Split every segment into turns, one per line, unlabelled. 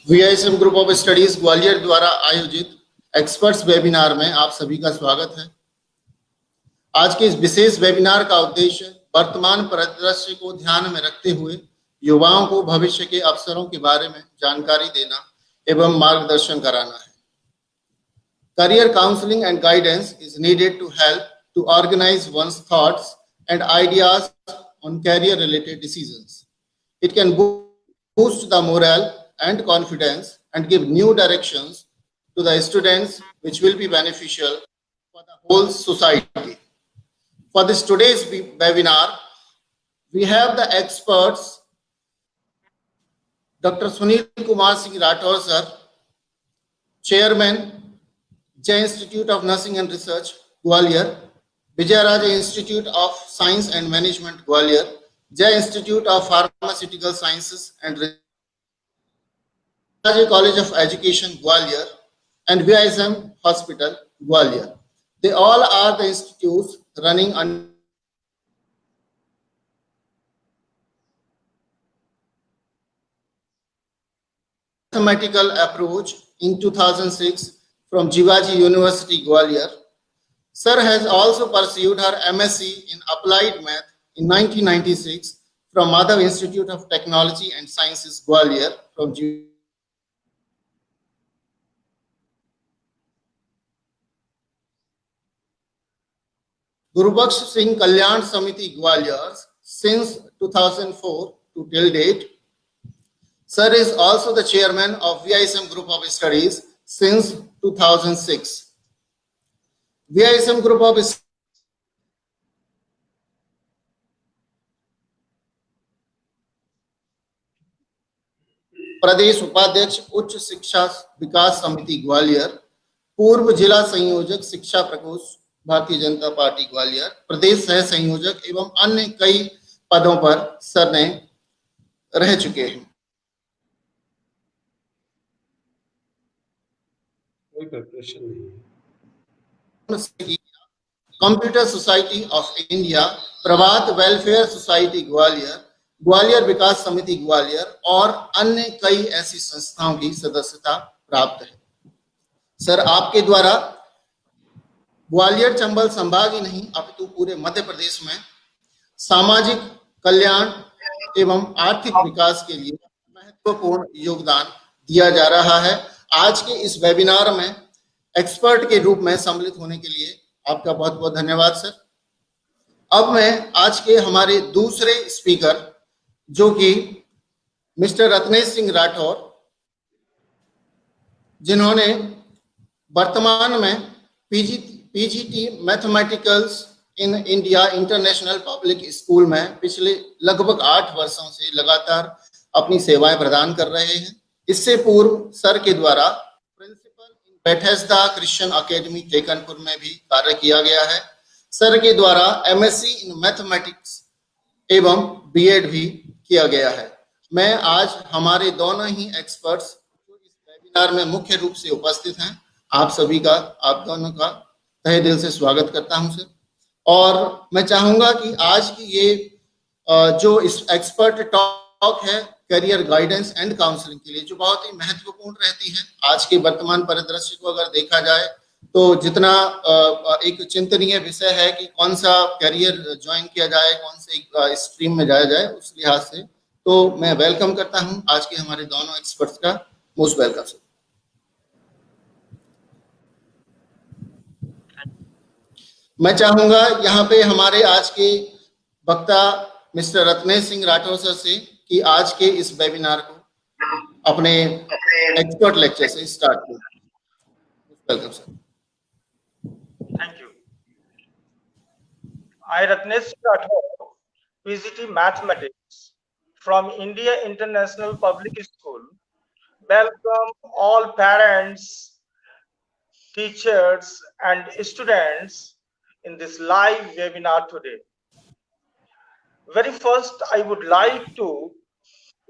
वीआईएसएम group of studies Gwalior द्वारा आयोजित experts webinar में आप सभी का स्वागत है। आज के इस विशेष वेबिनार का उद्देश्य वर्तमान परिदृश्य को ध्यान में रखते हुए युवाओं को भविष्य के अवसरों के बारे में जानकारी देना एवं मार्गदर्शन कराना है। Career counselling and guidance is needed to help to organise one's thoughts and ideas on career related decisions. It can boost the morale and confidence and give new directions to the students, which will be beneficial for the whole society. For this today's webinar, we have the experts Dr. Sunil Kumar Singh Rathore sir, Chairman, Jay Institute of Nursing and Research, Gwalior, Vijayaraja Institute of Science and Management, Gwalior, Jay Institute of Pharmaceutical Sciences and Research, College of Education, Gwalior, and VISM Hospital, Gwalior. They all are the institutes running under mathematical approach in 2006 from Jivaji University, Gwalior. Sir has also pursued her MSc in Applied Math in 1996 from Madhav Institute of Technology and Sciences, Gwalior, from Gurubaksh Singh Kalyan Samiti, Gwalior, since 2004 to till date. Sir is also the chairman of VISM Group of Studies since 2006. VISM Group of प्रदेश उपाध्यक्ष उच्च शिक्षा विकास समिति ग्वालियर, पूर्व जिला संयोजक शिक्षा प्रकोष्ठ Bharatiya Janata party Gwalior, प्रदेश सह संयोजक एवं अन्य कई पदों पर सर ने रह चुके हैं। कोई प्रिपरेशन नहीं। Computer Society of India, Prabhat Welfare Society Gwalior, Gwalior Vikas Samiti Gwalior और अन्य कई ऐसी संस्थाओं की सदस्यता प्राप्त है। सर आपके द्वारा ग्वालियर चंबल संभाग ही नहीं अपितु पूरे मध्य प्रदेश में सामाजिक कल्याण एवं आर्थिक विकास के लिए महत्वपूर्ण योगदान दिया जा रहा है। आज के इस वेबिनार में एक्सपर्ट के रूप में सम्मिलित होने के लिए आपका बहुत बहुत धन्यवाद सर। अब मैं आज के हमारे दूसरे स्पीकर जो कि मिस्टर रत्नेश सिंह राठौर, जिन्होंने वर्तमान में PGT mathematicals in India international public school में पिछले लगभग 8 वर्षों से लगातार अपनी सेवाएं प्रदान कर रहे हैं। इससे पूर्व सर के द्वारा प्रिंसिपल इन बेथेस्दा क्रिश्चियन एकेडमी टेकनपुर में भी कार्य किया गया है। सर के द्वारा एमएससी इन मैथमेटिक्स एवं बीएड भी किया गया है। मैं आज हमारे दोनों ही एक्सपर्ट्स जो इस वेबिनार में मुख्य रूप से उपस्थित हैं, आप सभी का, आप दोनों का तहे दिल से स्वागत करता हूं सर। और मैं चाहूंगा कि आज की ये जो इस एक्सपर्ट टॉक है करियर गाइडेंस एंड काउंसलिंग के लिए, जो बहुत ही महत्वपूर्ण रहती है आज के वर्तमान परिदृश्य को अगर देखा जाए तो जितना एक चिंतनीय विषय है कि कौन सा करियर ज्वाइन किया जाए, कौन से स्ट्रीम में जाया जाए, उस लिहाज से तो मैं वेलकम करता हूं आज के हमारे दोनों एक्सपर्ट्स का। Most welcome sir. मैं चाहूंगा यहाँ पे हमारे आज के वक्ता मिस्टर रत्नेश सिंह राठौर सर से कि आज के इस वेबिनार को अपने एक्सपर्ट लेक्चर से स्टार्ट करें। Welcome sir.
Thank you. I, Ratnesh Rathore, PGT Mathematics from India International Public School, welcome all parents, teachers, and students in this live webinar today. Very first, I would like to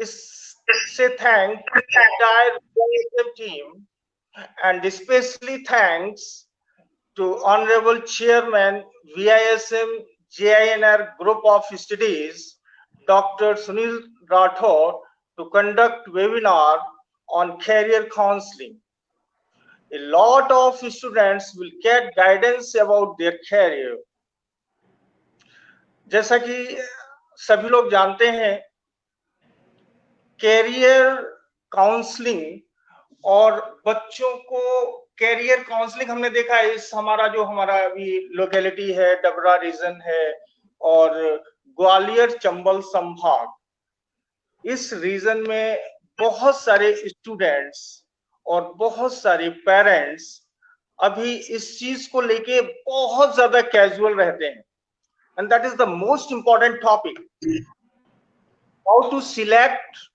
say thanks to the entire VISM team, and especially thanks to Honorable Chairman VISM JINR Group of Studies, Dr. Sunil Rathod to conduct webinar on career counseling. A lot of students will get guidance about their career. जैसा कि सभी लोग जानते हैं, career counselling और बच्चों को career counselling हमने देखा है इस हमारा अभी लोकेलिटी है, डबरा रीजन है और ग्वालियर चंबल संभाग, इस रीजन में बहुत सारे स्टूडेंट्स और बहुत सारे पेरेंट्स अभी इस चीज को लेके बहुत ज्यादा कैजुअल रहते हैं. And that is the most important topic, how to select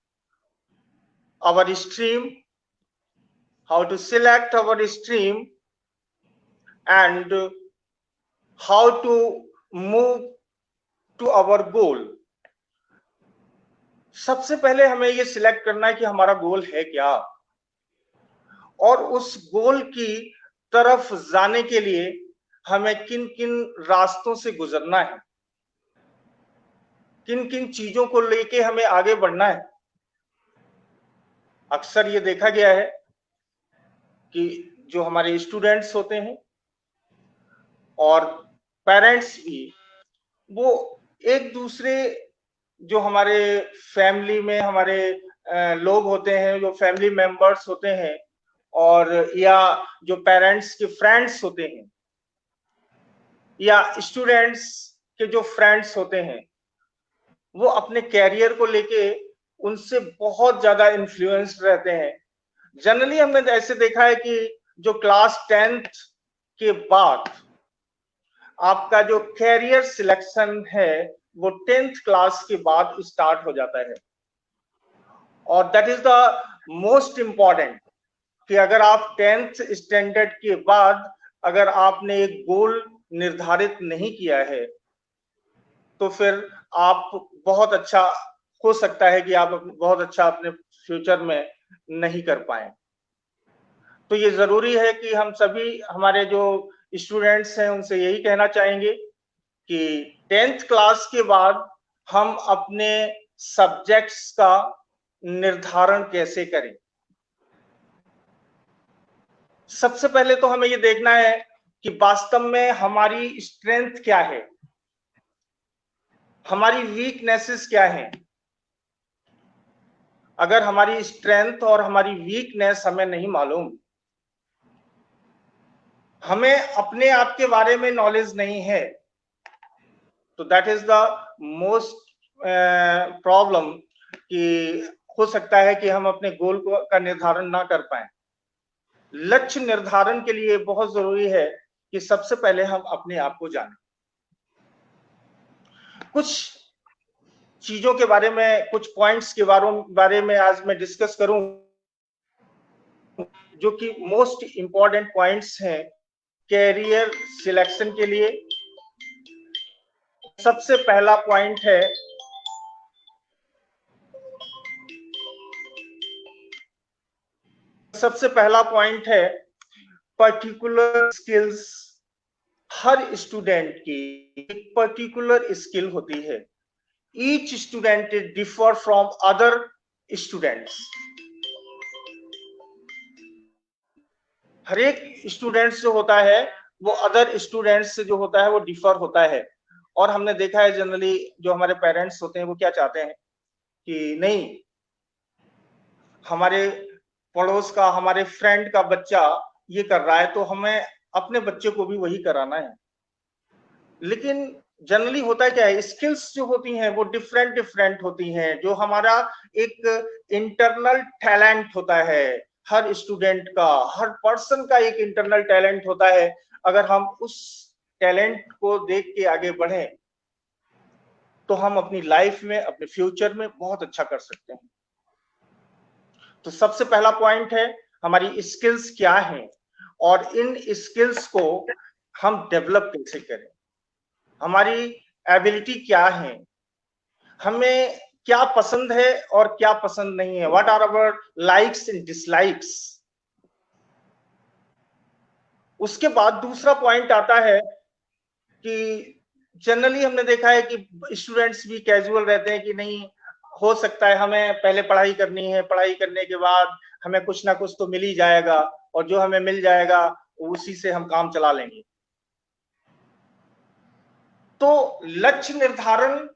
our stream, how to select our stream, and how to move to our goal. सबसे पहले हमें ये सिलेक्ट करना है कि हमारा गोल है क्या, और उस गोल की तरफ जाने के लिए हमें किन किन रास्तों से गुजरना है, किन किन चीजों को लेके हमें आगे बढ़ना है. अक्सर ये देखा गया है कि जो हमारे स्टूडेंट्स होते हैं और पेरेंट्स भी, वो एक दूसरे जो हमारे फैमिली में हमारे लोग होते हैं, जो फैमिली मेंबर्स होते हैं, और या जो पेरेंट्स के फ्रेंड्स होते हैं, या स्टूडेंट्स के जो फ्रेंड्स होते हैं, वो अपने कैरियर को लेके उनसे बहुत ज्यादा इन्फ्लुएंस्ड रहते हैं. जनरली हमने ऐसे देखा है कि जो क्लास 10th के बाद आपका जो कैरियर सिलेक्शन है वो 10th क्लास के बाद स्टार्ट हो जाता है, और that is the most important कि अगर आप 10th स्टैंडर्ड के बाद अगर आपने एक गोल निर्धारित नहीं किया है तो फिर आप बहुत अच्छा हो सकता है कि आप बहुत अच्छा अपने फ्यूचर में नहीं कर पाए. तो ये जरूरी है कि हम सभी हमारे जो स्टूडेंट्स हैं उनसे यही कहना चाहेंगे कि 10th क्लास के बाद हम अपने सब्जेक्ट्स का निर्धारण कैसे करें. सबसे पहले तो हमें ये देखना है कि वास्तव में हमारी स्ट्रेंथ क्या है, हमारी वीकनेसेस क्या हैं. अगर हमारी स्ट्रेंथ और हमारी वीकनेस हमें नहीं मालूम, हमें अपने आप के बारे में नॉलेज नहीं है, तो that is the most problem कि हो सकता है कि हम अपने गोल का निर्धारण ना कर पाए. लक्ष्य निर्धारण के लिए बहुत जरूरी है कि सबसे पहले हम अपने आप को जानें. कुछ चीजों के बारे में, कुछ पॉइंट्स के बारे में आज मैं डिस्कस करूं जो कि मोस्ट इंपॉर्टेंट पॉइंट्स हैं कैरियर सिलेक्शन के लिए. सबसे पहला पॉइंट है पर्टिकुलर स्किल्स. हर स्टूडेंट की एक पर्टिकुलर स्किल होती है. Each student is differ from other students. हर एक स्टूडेंट्स जो होता है वो अदर स्टूडेंट्स से जो होता है वो डिफर होता है. और हमने देखा है जनरली जो हमारे पेरेंट्स होते हैं वो क्या चाहते हैं कि नहीं, हमारे पड़ोस का, हमारे फ्रेंड का बच्चा ये कर रहा है तो हमें अपने बच्चे को भी वही कराना है. लेकिन जनरली होता है क्या है, स्किल्स जो होती हैं वो डिफरेंट होती हैं. जो हमारा एक इंटरनल टैलेंट होता है, हर स्टूडेंट का, हर पर्सन का एक इंटरनल टैलेंट होता है. अगर हम उस टैलेंट को देख के आगे बढ़े तो हम अपनी लाइफ में, अपने फ्यूचर में बहुत अच्छा कर सकते हैं. तो सबसे पहला पॉइंट है हमारी स्किल्स क्या हैं और इन स्किल्स को हम डेवलप कैसे करें. हमारी एबिलिटी क्या है, हमें क्या पसंद है और क्या पसंद नहीं है. What are our likes and dislikes. उसके बाद दूसरा पॉइंट आता है कि जनरली हमने देखा है कि स्टूडेंट्स भी कैजुअल रहते हैं कि नहीं, हो सकता है हमें पहले पढ़ाई करनी है, पढ़ाई करने के बाद हमें कुछ ना कुछ तो मिल ही जाएगा, और जो हमें मिल जाएगा उसी से हम काम चला लेंगे। तो लक्ष्य निर्धारण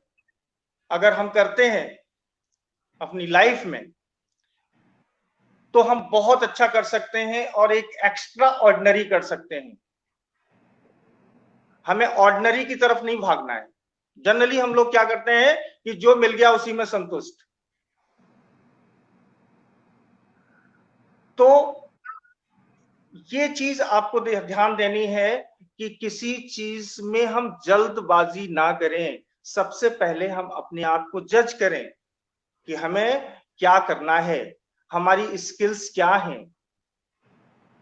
अगर हम करते हैं अपनी लाइफ में, तो हम बहुत अच्छा कर सकते हैं और एक एक्स्ट्रा ऑर्डिनरी कर सकते हैं। हमें ऑर्डिनरी की तरफ नहीं भागना है। जनरली हम लोग क्या करते हैं कि जो मिल गया उसी में संतुष्ट। तो ये चीज आपको ध्यान देनी है कि किसी चीज में हम जल्दबाजी ना करें। सबसे पहले हम अपने आप को जज करें कि हमें क्या करना है, हमारी स्किल्स क्या हैं,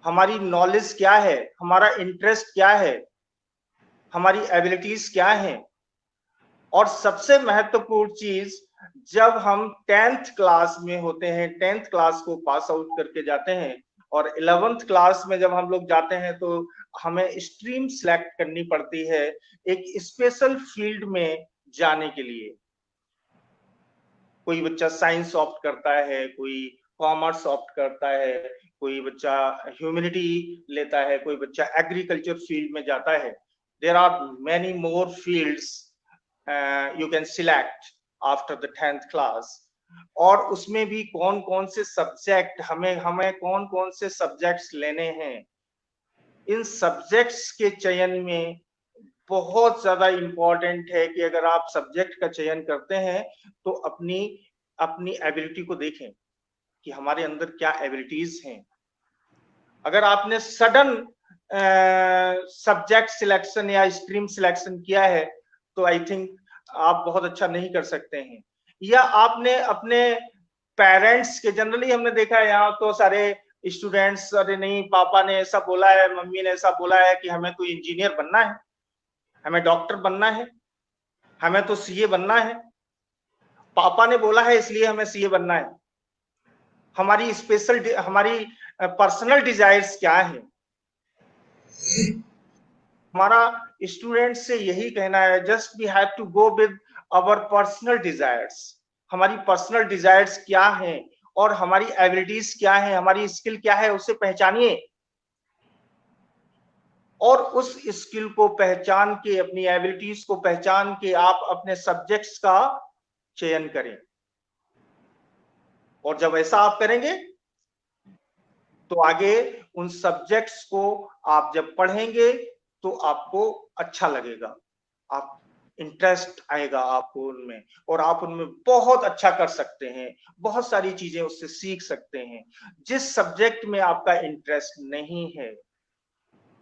हमारी नॉलेज क्या है, हमारा इंटरेस्ट क्या है, हमारी एबिलिटीज क्या हैं। और सबसे महत्वपूर्ण चीज, जब हम 10th क्लास में होते हैं, 10th क्लास को पास आउट करके जाते हैं और 11th क्लास में जब हम लोग जाते हैं तो हमें स्ट्रीम सिलेक्ट करनी पड़ती है एक स्पेशल फील्ड में जाने के लिए। कोई बच्चा साइंस ऑप्ट करता है, कोई कॉमर्स ऑप्ट करता है, कोई बच्चा ह्यूमैनिटी लेता है, कोई बच्चा एग्रीकल्चर फील्ड में जाता है। There are many more fields you can select after the 10th class। और उसमें भी कौन कौन से सब्जेक्ट हमें कौन कौन से सब्जेक्ट्स लेने हैं, इन सब्जेक्ट्स के चयन में बहुत ज्यादा इंपॉर्टेंट है कि अगर आप सब्जेक्ट का चयन करते हैं तो अपनी अपनी एबिलिटी को देखें कि हमारे अंदर क्या एबिलिटीज हैं। अगर आपने सडन सब्जेक्ट सिलेक्शन या स्ट्रीम सिलेक्शन किया है तो आई थिंक आप बहुत अच्छा नहीं कर सकते हैं। या आपने अपने पेरेंट्स के, जनरली हमने देखा है यहाँ तो सारे स्टूडेंट्स, अरे नहीं पापा ने ऐसा बोला है, मम्मी ने ऐसा बोला है कि हमें तो इंजीनियर बनना है, हमें डॉक्टर बनना है, हमें तो सीए बनना है, पापा ने बोला है इसलिए हमें सीए बनना है। हमारी पर्सनल डिजायर्स क्या है? हमारा स्टूडेंट से यही कहना है, just we have to go with our personal desires. हमारी पर्सनल डिजायर्स क्या हैं और हमारी एबिलिटीज क्या है, हमारी स्किल क्या है, उसे पहचानिए और उस स्किल को पहचान के, अपनी एबिलिटीज को पहचान के आप अपने सब्जेक्ट्स का चयन करें। और जब ऐसा आप करेंगे तो आगे उन सब्जेक्ट्स को आप जब पढ़ेंगे तो आपको अच्छा लगेगा, आप इंटरेस्ट आएगा आपको उनमें, और आप उनमें बहुत अच्छा कर सकते हैं, बहुत सारी चीजें उससे सीख सकते हैं। जिस सब्जेक्ट में आपका इंटरेस्ट नहीं है,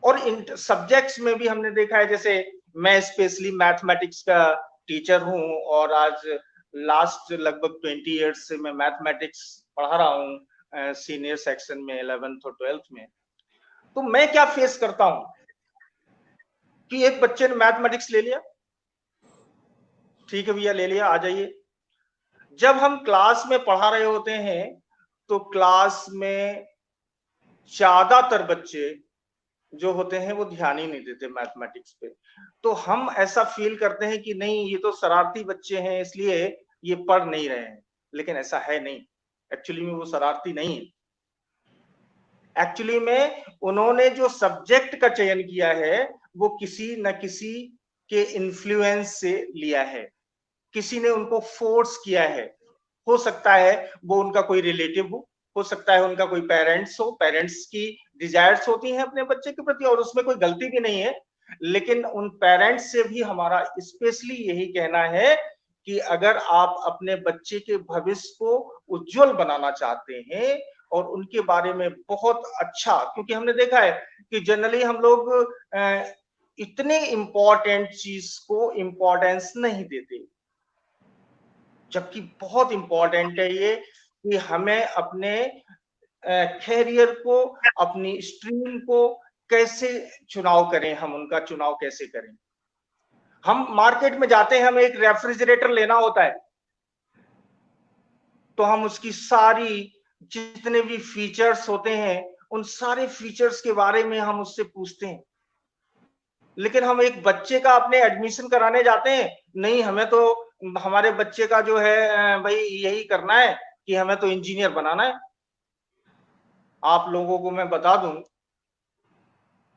और इन सब्जेक्ट्स में भी हमने देखा है, जैसे मैं स्पेशली मैथमेटिक्स का टीचर हूं और आज लास्ट लगभग 20 ईयर्स से मैं मैथमेटिक्स पढ़ा रहा हूं सीनियर सेक्शन में 11th और 12th में। तो मैं क्या फेस करता हूं कि एक बच्चे ने मैथमेटिक्स ले लिया, ठीक है भैया ले लिया, आ जाइए। जब हम क्लास में पढ़ा रहे होते हैं तो क्लास में ज्यादातर बच्चे जो होते हैं वो ध्यान ही नहीं देते मैथमेटिक्स पे। तो हम ऐसा फील करते हैं कि नहीं ये तो शरारती बच्चे हैं इसलिए ये पढ़ नहीं रहे हैं, लेकिन ऐसा है नहीं। एक्चुअली में वो शरारती नहीं है, एक्चुअली में उन्होंने जो सब्जेक्ट का चयन किया है वो किसी न किसी के इन्फ्लुएंस से लिया है, किसी ने उनको फोर्स किया है। हो सकता है वो उनका कोई रिलेटिव हो सकता है उनका कोई पेरेंट्स हो, पेरेंट्स की डिजायर्स होती हैं अपने बच्चे के प्रति और उसमें कोई गलती भी नहीं है। लेकिन उन पेरेंट्स से भी हमारा स्पेशली यही कहना है कि अगर आप अपने बच्चे के भविष्य को उज्जवल बनाना चाहते हैं और उनके बारे में बहुत अच्छा, क्योंकि हमने देखा है कि जनरली हम लोग इतने इंपॉर्टेंट चीज को इंपॉर्टेंस नहीं देते, जबकि बहुत इंपॉर्टेंट है ये कि हमें अपने कैरियर को, अपनी स्ट्रीम को कैसे चुनाव करें, हम उनका चुनाव कैसे करें। हम मार्केट में जाते हैं, हमें एक रेफ्रिजरेटर लेना होता है तो हम उसकी सारी जितने भी फीचर्स होते हैं उन सारे फीचर्स के बारे में हम उससे पूछते हैं। लेकिन हम एक बच्चे का अपने एडमिशन कराने जाते हैं, नहीं हमें तो हमारे बच्चे का जो है भाई यही करना है कि हमें तो इंजीनियर बनाना है। आप लोगों को मैं बता दूं,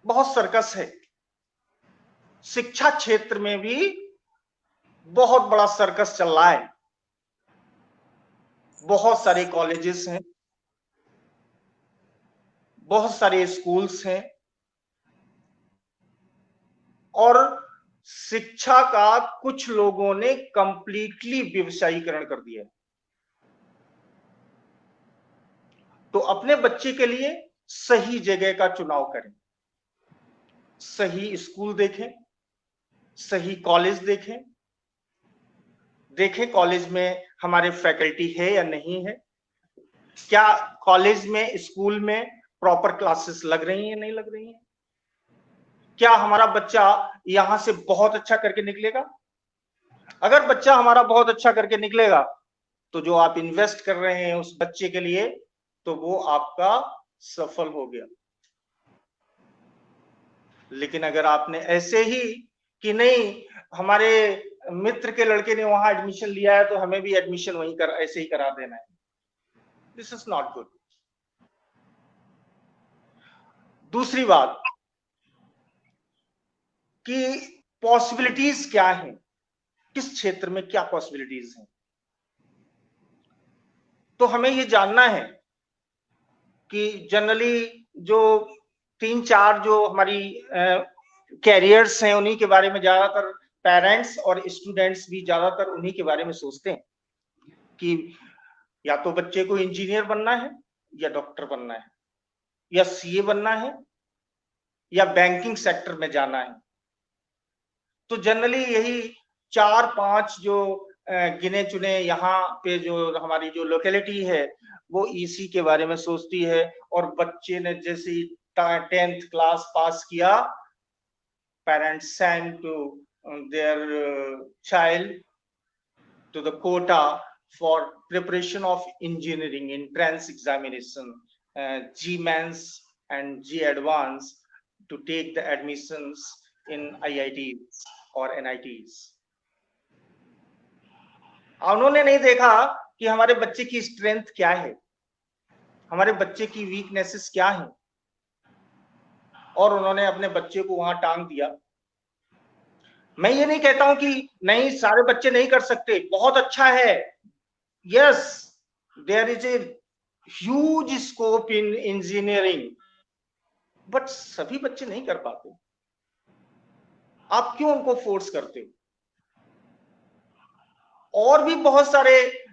बहुत सर्कस है शिक्षा क्षेत्र में भी, बहुत बड़ा सर्कस चल रहा है। बहुत सारे कॉलेजेस हैं, बहुत सारे स्कूल्स हैं, और शिक्षा का कुछ लोगों ने कंप्लीटली व्यवसायीकरण कर दिया। तो अपने बच्चे के लिए सही जगह का चुनाव करें, सही स्कूल देखें, सही कॉलेज देखें, देखें कॉलेज में हमारे फैकल्टी है या नहीं है, क्या कॉलेज में स्कूल में प्रॉपर क्लासेस लग रही हैं नहीं लग रही हैं, क्या हमारा बच्चा यहां से बहुत अच्छा करके निकलेगा। अगर बच्चा हमारा बहुत अच्छा करके निकलेगा तो जो आप इन्वेस्ट कर रहे हैं उस बच्चे के लिए, तो वो आपका सफल हो गया। लेकिन अगर आपने ऐसे ही कि नहीं हमारे मित्र के लड़के ने वहां एडमिशन लिया है तो हमें भी एडमिशन वहीं ऐसे ही करा देना है, दिस इज नॉट गुड। दूसरी बात कि पॉसिबिलिटीज क्या हैं, किस क्षेत्र में क्या पॉसिबिलिटीज हैं। तो हमें ये जानना है कि जनरली जो 3-4 जो हमारी कैरियर्स हैं उन्हीं के बारे में ज्यादातर पेरेंट्स और स्टूडेंट्स भी ज्यादातर उन्हीं के बारे में सोचते हैं कि या तो बच्चे को इंजीनियर बनना है, या डॉक्टर बनना है, या सीए बनना है, या बैंकिंग सेक्टर में जाना है। तो जनरली यही 4-5 जो गिने चुने यहाँ पे जो हमारी जो लोकेलिटी है वो इसी के बारे में सोचती है। और बच्चे ने जैसे 10th क्लास पास किया, parents send to their child to the quota for preparation of engineering entrance examination, GMANS and G Advance, to take the admissions in IITs or NITs. उन्होंने नहीं देखा कि हमारे बच्चे की स्ट्रेंथ क्या है, हमारे बच्चे की वीकनेसेस क्या है, और उन्होंने अपने बच्चे को वहां टांग दिया। मैं ये नहीं कहता हूं कि नहीं सारे बच्चे नहीं कर सकते, बहुत अच्छा है, yes there is a huge scope in engineering, but सभी बच्चे नहीं कर पाते। आप क्यों उनको फोर्स करते हो। और भी बहुत सारे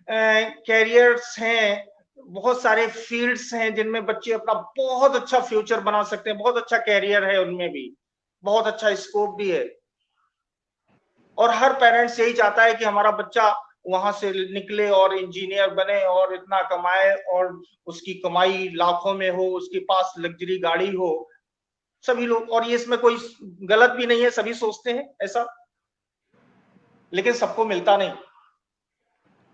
कैरियर्स हैं, बहुत सारे फील्ड्स हैं जिनमें बच्चे अपना बहुत अच्छा फ्यूचर बना सकते हैं, बहुत अच्छा कैरियर है उनमें भी, बहुत अच्छा स्कोप भी है। और हर पेरेंट्स यही चाहता है कि हमारा बच्चा वहां से निकले और इंजीनियर बने और इतना कमाए और उसकी कमाई लाखों में हो, उसके पास लग्जरी गाड़ी हो, सभी लोग। और ये इसमें कोई गलत भी नहीं है, सभी सोचते हैं ऐसा, लेकिन सबको मिलता नहीं।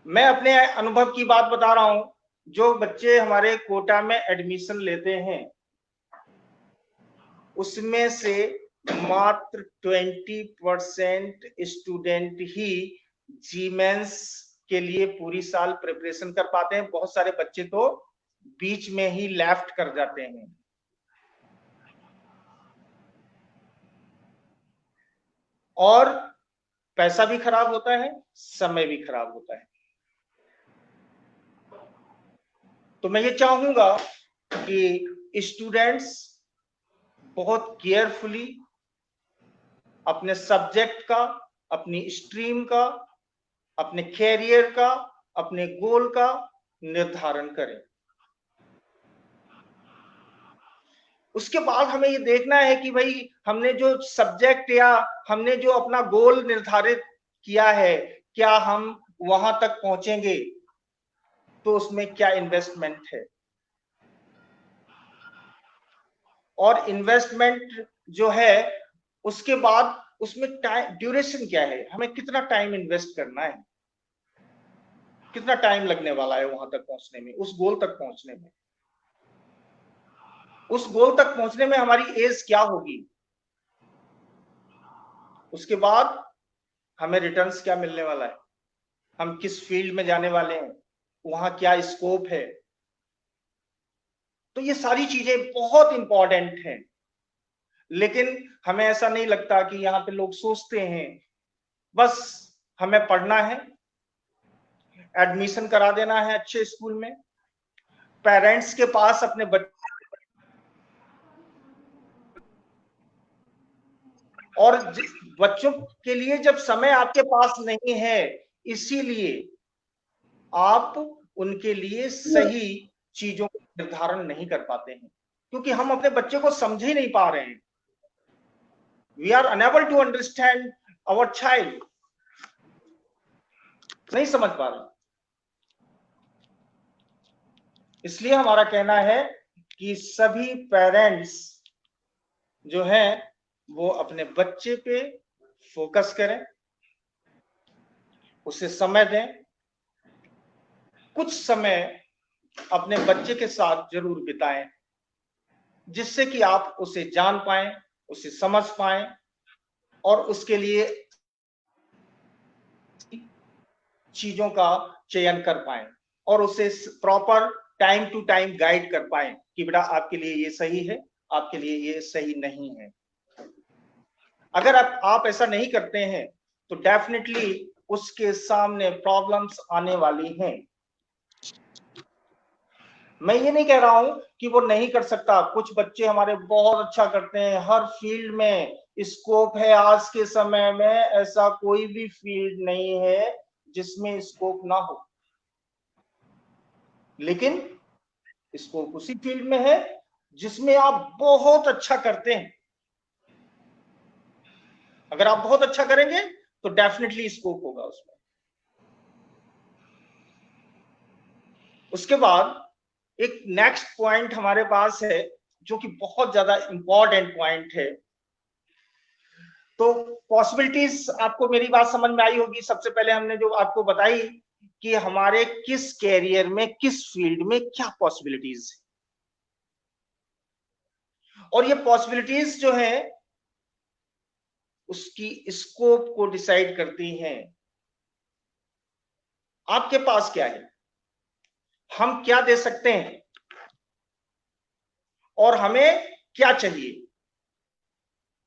मैं अपने अनुभव की बात बता रहा हूं, जो बच्चे हमारे कोटा में एडमिशन लेते हैं उसमें से मात्र 20% स्टूडेंट ही जीमेंस के लिए पूरी साल प्रिपरेशन कर पाते हैं। बहुत सारे बच्चे तो बीच में ही लेफ्ट कर जाते हैं। और पैसा भी खराब होता है, समय भी खराब होता है। तो मैं ये चाहूंगा कि स्टूडेंट्स बहुत केयरफुली अपने सब्जेक्ट का, अपनी स्ट्रीम का, अपने कैरियर का, अपने गोल का निर्धारण करें। उसके बाद हमें ये देखना है कि भाई हमने जो सब्जेक्ट या हमने जो अपना गोल निर्धारित किया है, क्या हम वहां तक पहुंचेंगे, तो उसमें क्या इन्वेस्टमेंट है। और इन्वेस्टमेंट जो है उसके बाद उसमें टाइम ड्यूरेशन क्या है, हमें कितना टाइम इन्वेस्ट करना है, कितना टाइम लगने वाला है वहां तक पहुंचने में, उस गोल तक पहुंचने में। उस गोल तक पहुंचने में हमारी एज क्या होगी, उसके बाद हमें रिटर्न्स क्या मिलने वाला है, हम किस फील्ड में जाने वाले हैं, वहां क्या स्कोप है। तो ये सारी चीजें बहुत इंपॉर्टेंट हैं, लेकिन हमें ऐसा नहीं लगता कि यहाँ पे लोग सोचते हैं बस हमें पढ़ना है, एडमिशन करा देना है अच्छे स्कूल में, पेरेंट्स के पास अपने बच्चे और बच्चों के लिए जब समय आपके पास नहीं है, इसीलिए आप उनके लिए सही चीजों का निर्धारण नहीं कर पाते हैं, क्योंकि हम अपने बच्चे को समझ ही नहीं पा रहे हैं। We are unable to understand our child, नहीं समझ पा रहे। इसलिए हमारा कहना है कि सभी पेरेंट्स जो हैं वो अपने बच्चे पे फोकस करें, उसे समय दें, कुछ समय अपने बच्चे के साथ जरूर बिताएं, जिससे कि आप उसे जान पाएं, उसे समझ पाएं और उसके लिए चीजों का चयन कर पाएं और उसे proper time to time guide कर पाएं कि बेटा आपके लिए ये सही है, आपके लिए ये सही नहीं है। अगर आप ऐसा नहीं करते हैं तो डेफिनेटली उसके सामने प्रॉब्लम्स आने वाली हैं। मैं ये नहीं कह रहा हूं कि वो नहीं कर सकता, कुछ बच्चे हमारे बहुत अच्छा करते हैं, हर फील्ड में स्कोप है। आज के समय में ऐसा कोई भी फील्ड नहीं है जिसमें स्कोप ना हो, लेकिन स्कोप उसी फील्ड में है जिसमें आप बहुत अच्छा करते हैं। अगर आप बहुत अच्छा करेंगे तो डेफिनेटली स्कोप होगा उसमें। उसके बाद एक नेक्स्ट पॉइंट हमारे पास है जो कि बहुत ज्यादा इंपॉर्टेंट पॉइंट है। तो पॉसिबिलिटीज, आपको मेरी बात समझ में आई होगी। सबसे पहले हमने जो आपको बताई कि हमारे किस कैरियर में, किस फील्ड में क्या पॉसिबिलिटीज है, और ये पॉसिबिलिटीज जो है उसकी स्कोप को डिसाइड करती हैं। आपके पास क्या है, हम क्या दे सकते हैं और हमें क्या चाहिए,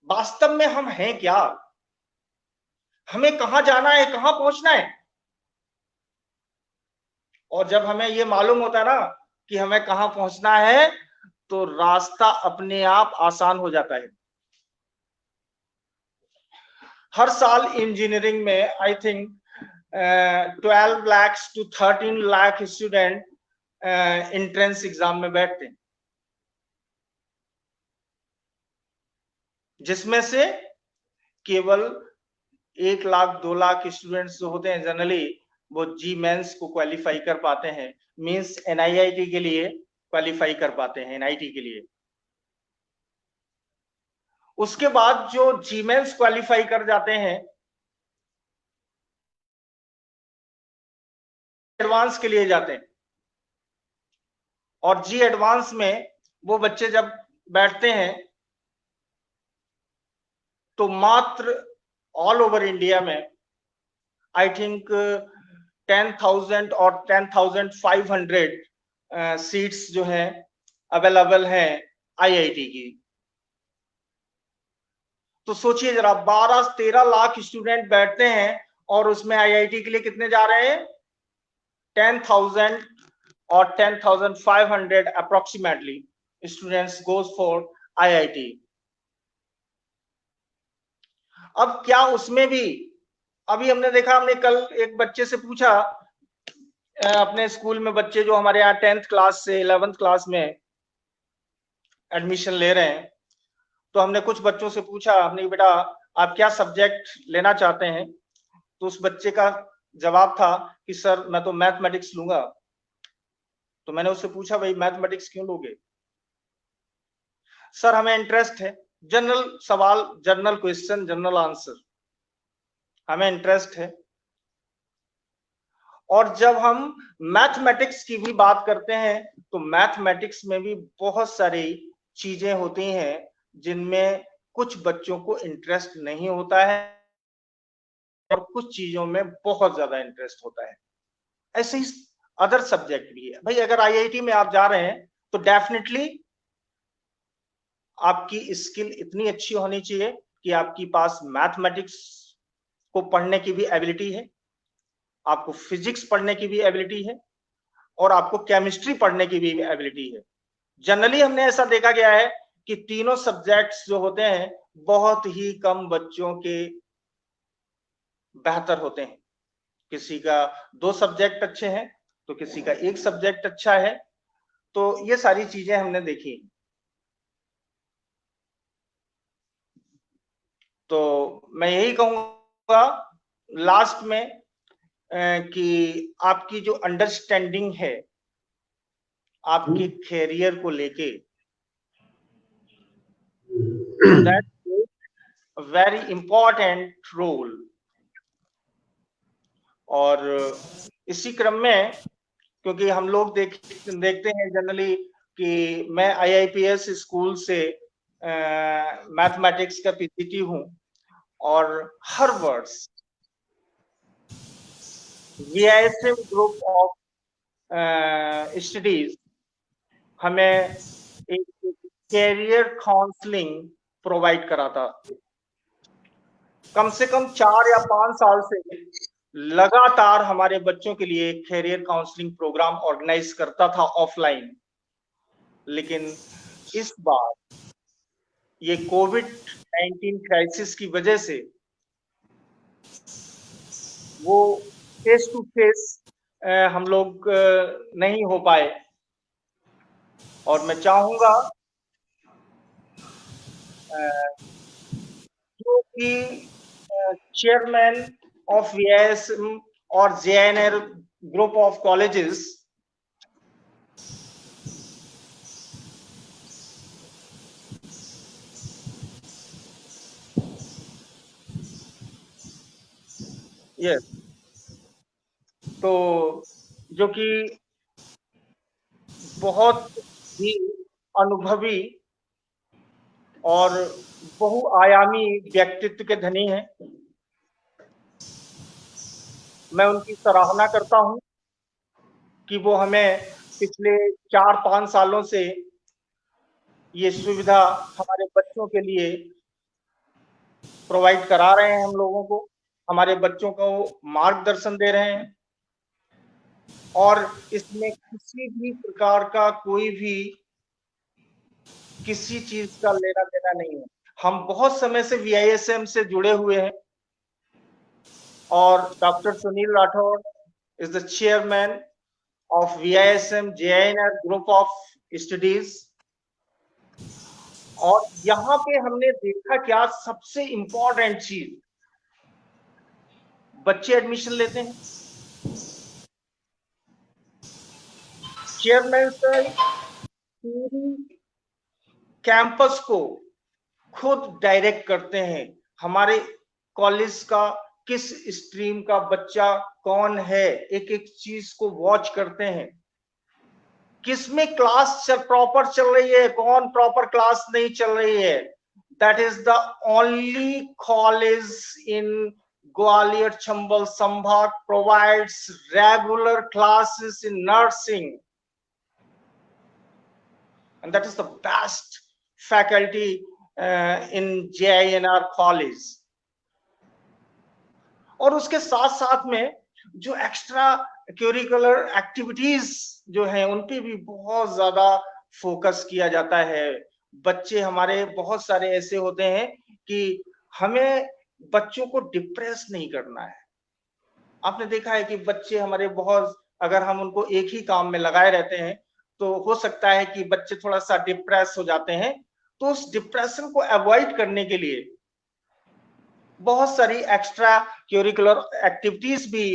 वास्तव में हम हैं क्या, हमें कहां जाना है, कहां पहुंचना है। और जब हमें ये मालूम होता है ना कि हमें कहां पहुंचना है, तो रास्ता अपने आप आसान हो जाता है। हर साल इंजीनियरिंग में I think 12 lakh to 13 lakh student entrance exam में बैठते हैं, जिसमें से केवल 1 लाख 2 लाख स्टूडेंट्स जो होते हैं जनरली वो जी मेंस को क्वालिफाई कर पाते हैं, मींस एनआईआईटी के लिए क्वालिफाई कर पाते हैं, एनआईटी के लिए। उसके बाद जो जी मेंस क्वालिफाई कर जाते हैं, एडवांस के लिए जाते हैं, और जी एडवांस में वो बच्चे जब बैठते हैं तो मात्र ऑल ओवर इंडिया में आई थिंक 10,000 और 10,500 सीट्स जो हैं अवेलेबल हैं आईआईटी की। तो सोचिए जरा, 12-13 लाख स्टूडेंट बैठते हैं और उसमें आईआईटी के लिए कितने जा रहे हैं, 10,000 और 10,500 approximately students goes for IIT. अब क्या उसमें भी, अभी हमने देखा, हमने कल एक बच्चे से पूछा, अपने स्कूल में बच्चे जो हमारे यहाँ 10th क्लास से 11th क्लास में एडमिशन ले रहे हैं, तो हमने कुछ बच्चों से पूछा, हमने बेटा आप क्या सब्जेक्ट लेना चाहते हैं। तो उस बच्चे का जवाब था कि सर मैं तो मैथमेटिक्स लूंगा। तो मैंने उससे पूछा भाई मैथमेटिक्स क्यों लोगे। सर हमें इंटरेस्ट है, जनरल सवाल, जनरल क्वेश्चन, जनरल आंसर, हमें इंटरेस्ट है। और जब हम मैथमेटिक्स की भी बात करते हैं तो मैथमेटिक्स में भी बहुत सारी चीजें होती हैं जिनमें कुछ बच्चों को इंटरेस्ट नहीं होता है, और कुछ चीजों में बहुत ज्यादा इंटरेस्ट होता है। ऐसे ही अदर सब्जेक्ट भी है भाई। अगर आईआईटी में आप जा रहे हैं तो डेफिनेटली आपकी स्किल इतनी अच्छी होनी चाहिए कि आपके पास मैथमेटिक्स को पढ़ने की भी एबिलिटी है, आपको फिजिक्स पढ़ने की भी एबिलिटी है, और आपको केमिस्ट्री पढ़ने की भी एबिलिटी है। जनरली हमने ऐसा देखा गया है कि तीनों सब्जेक्ट्स जो होते हैं बहुत ही कम बच्चों के बेहतर होते हैं। किसी का 2 सब्जेक्ट अच्छे हैं तो किसी का 1 सब्जेक्ट अच्छा है। तो ये सारी चीजें हमने देखी। तो मैं यही कहूंगा लास्ट में कि आपकी जो अंडरस्टैंडिंग है आपके कैरियर को लेके, दैट वेरी इंपॉर्टेंट रोल। और इसी क्रम में क्योंकि हम लोग देखते हैं जनरली कि मैं आईआईपीएस स्कूल से मैथमेटिक्स का पीजीटी हूं, और हर वर्ष वीआईएसएम ग्रुप ऑफ स्टडीज हमें एक कैरियर काउंसलिंग प्रोवाइड कराता। कम से कम 4 या 5 साल से लगातार हमारे बच्चों के लिए कैरियर काउंसलिंग प्रोग्राम ऑर्गेनाइज करता था ऑफलाइन। लेकिन इस बार ये कोविड-19 क्राइसिस की वजह से वो फेस टू फेस हम लोग नहीं हो पाए। और मैं चाहूंगा जो कि चेयरमैन ऑफ वीआईएसएम और जेएनआर ग्रुप ऑफ कॉलेजेस यस, तो जो कि बहुत ही अनुभवी और बहुआयामी व्यक्तित्व के धनी हैं। मैं उनकी सराहना करता हूं कि वो हमें पिछले 4-5 सालों से ये सुविधा हमारे बच्चों के लिए प्रोवाइड करा रहे हैं। हम लोगों को, हमारे बच्चों को मार्गदर्शन दे रहे हैं, और इसमें किसी भी प्रकार का कोई भी किसी चीज का लेना देना नहीं है। हम बहुत समय से वीआईएसएम से जुड़े हुए हैं, और doctor Sunil Rathore is the chairman of VISM JNR group of studies. और यहाँ पे हमने देखा क्या, सबसे इंपॉर्टेंट चीज, बच्चे एडमिशन लेते हैं, चेयरमैन सर पूरी कैंपस को खुद डायरेक्ट करते हैं। हमारे कॉलेज का किस स्ट्रीम का बच्चा कौन है, एक एक चीज को वॉच करते हैं। किसमें क्लास प्रॉपर चल रही है, कौन प्रॉपर क्लास नहीं चल रही है। That is the only college in Gwalior Chambal संभाग provides regular classes in nursing, and that is the best faculty in JINR college. और उसके साथ साथ में जो एक्स्ट्रा करिकुलर एक्टिविटीज जो है उन पे भी बहुत ज्यादा फोकस किया जाता है। बच्चे हमारे बहुत सारे ऐसे होते हैं कि हमें बच्चों को डिप्रेस नहीं करना है। आपने देखा है कि बच्चे हमारे बहुत, अगर हम उनको एक ही काम में लगाए रहते हैं तो हो सकता है कि बच्चे थोड़ा सा डिप्रेस हो जाते हैं। तो उस डिप्रेशन को अवॉइड करने के लिए बहुत सारी एक्स्ट्रा करिकुलर एक्टिविटीज भी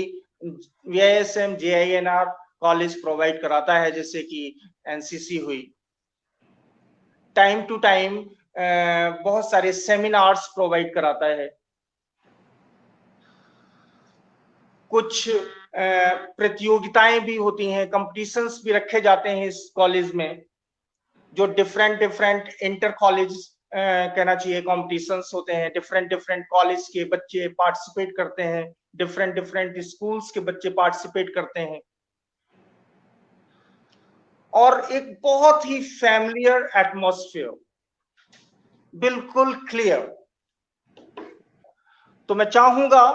वीआईएसएम जेआईएनआर कॉलेज प्रोवाइड कराता है, जैसे कि एनसीसी हुई, टाइम टू टाइम बहुत सारे सेमिनार्स प्रोवाइड कराता है, कुछ प्रतियोगिताएं भी होती हैं, कंपटीशंस भी रखे जाते हैं इस कॉलेज में, जो डिफरेंट इंटर कॉलेज कहना चाहिए कॉम्पिटिशन्स होते हैं, डिफरेंट डिफरेंट कॉलेज के बच्चे पार्टिसिपेट करते हैं, डिफरेंट डिफरेंट स्कूल्स के बच्चे पार्टिसिपेट करते हैं, और एक बहुत ही फैमिलियर एटमॉस्फेयर, बिल्कुल क्लियर। तो मैं चाहूंगा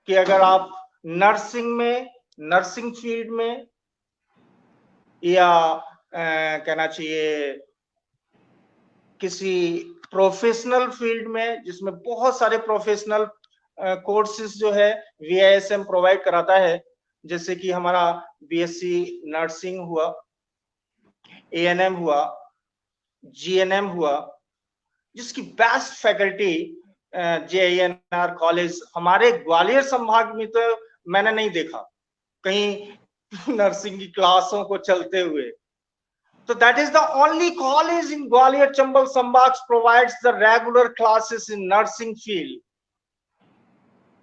कि अगर आप नर्सिंग फील्ड में या कहना चाहिए किसी प्रोफेशनल फील्ड में जिसमें बहुत सारे प्रोफेशनल कोर्सेज जो है VISM प्रोवाइड कराता है, जैसे कि हमारा BSc नर्सिंग हुआ, ANM हुआ, GNM हुआ, जिसकी बेस्ट फैकल्टी JINR कॉलेज हमारे ग्वालियर संभाग में तो मैंने नहीं देखा कहीं नर्सिंग की क्लासों को चलते हुए। तो that is the only college in Gwalior Chambal Sambhag provides the regular classes in nursing field।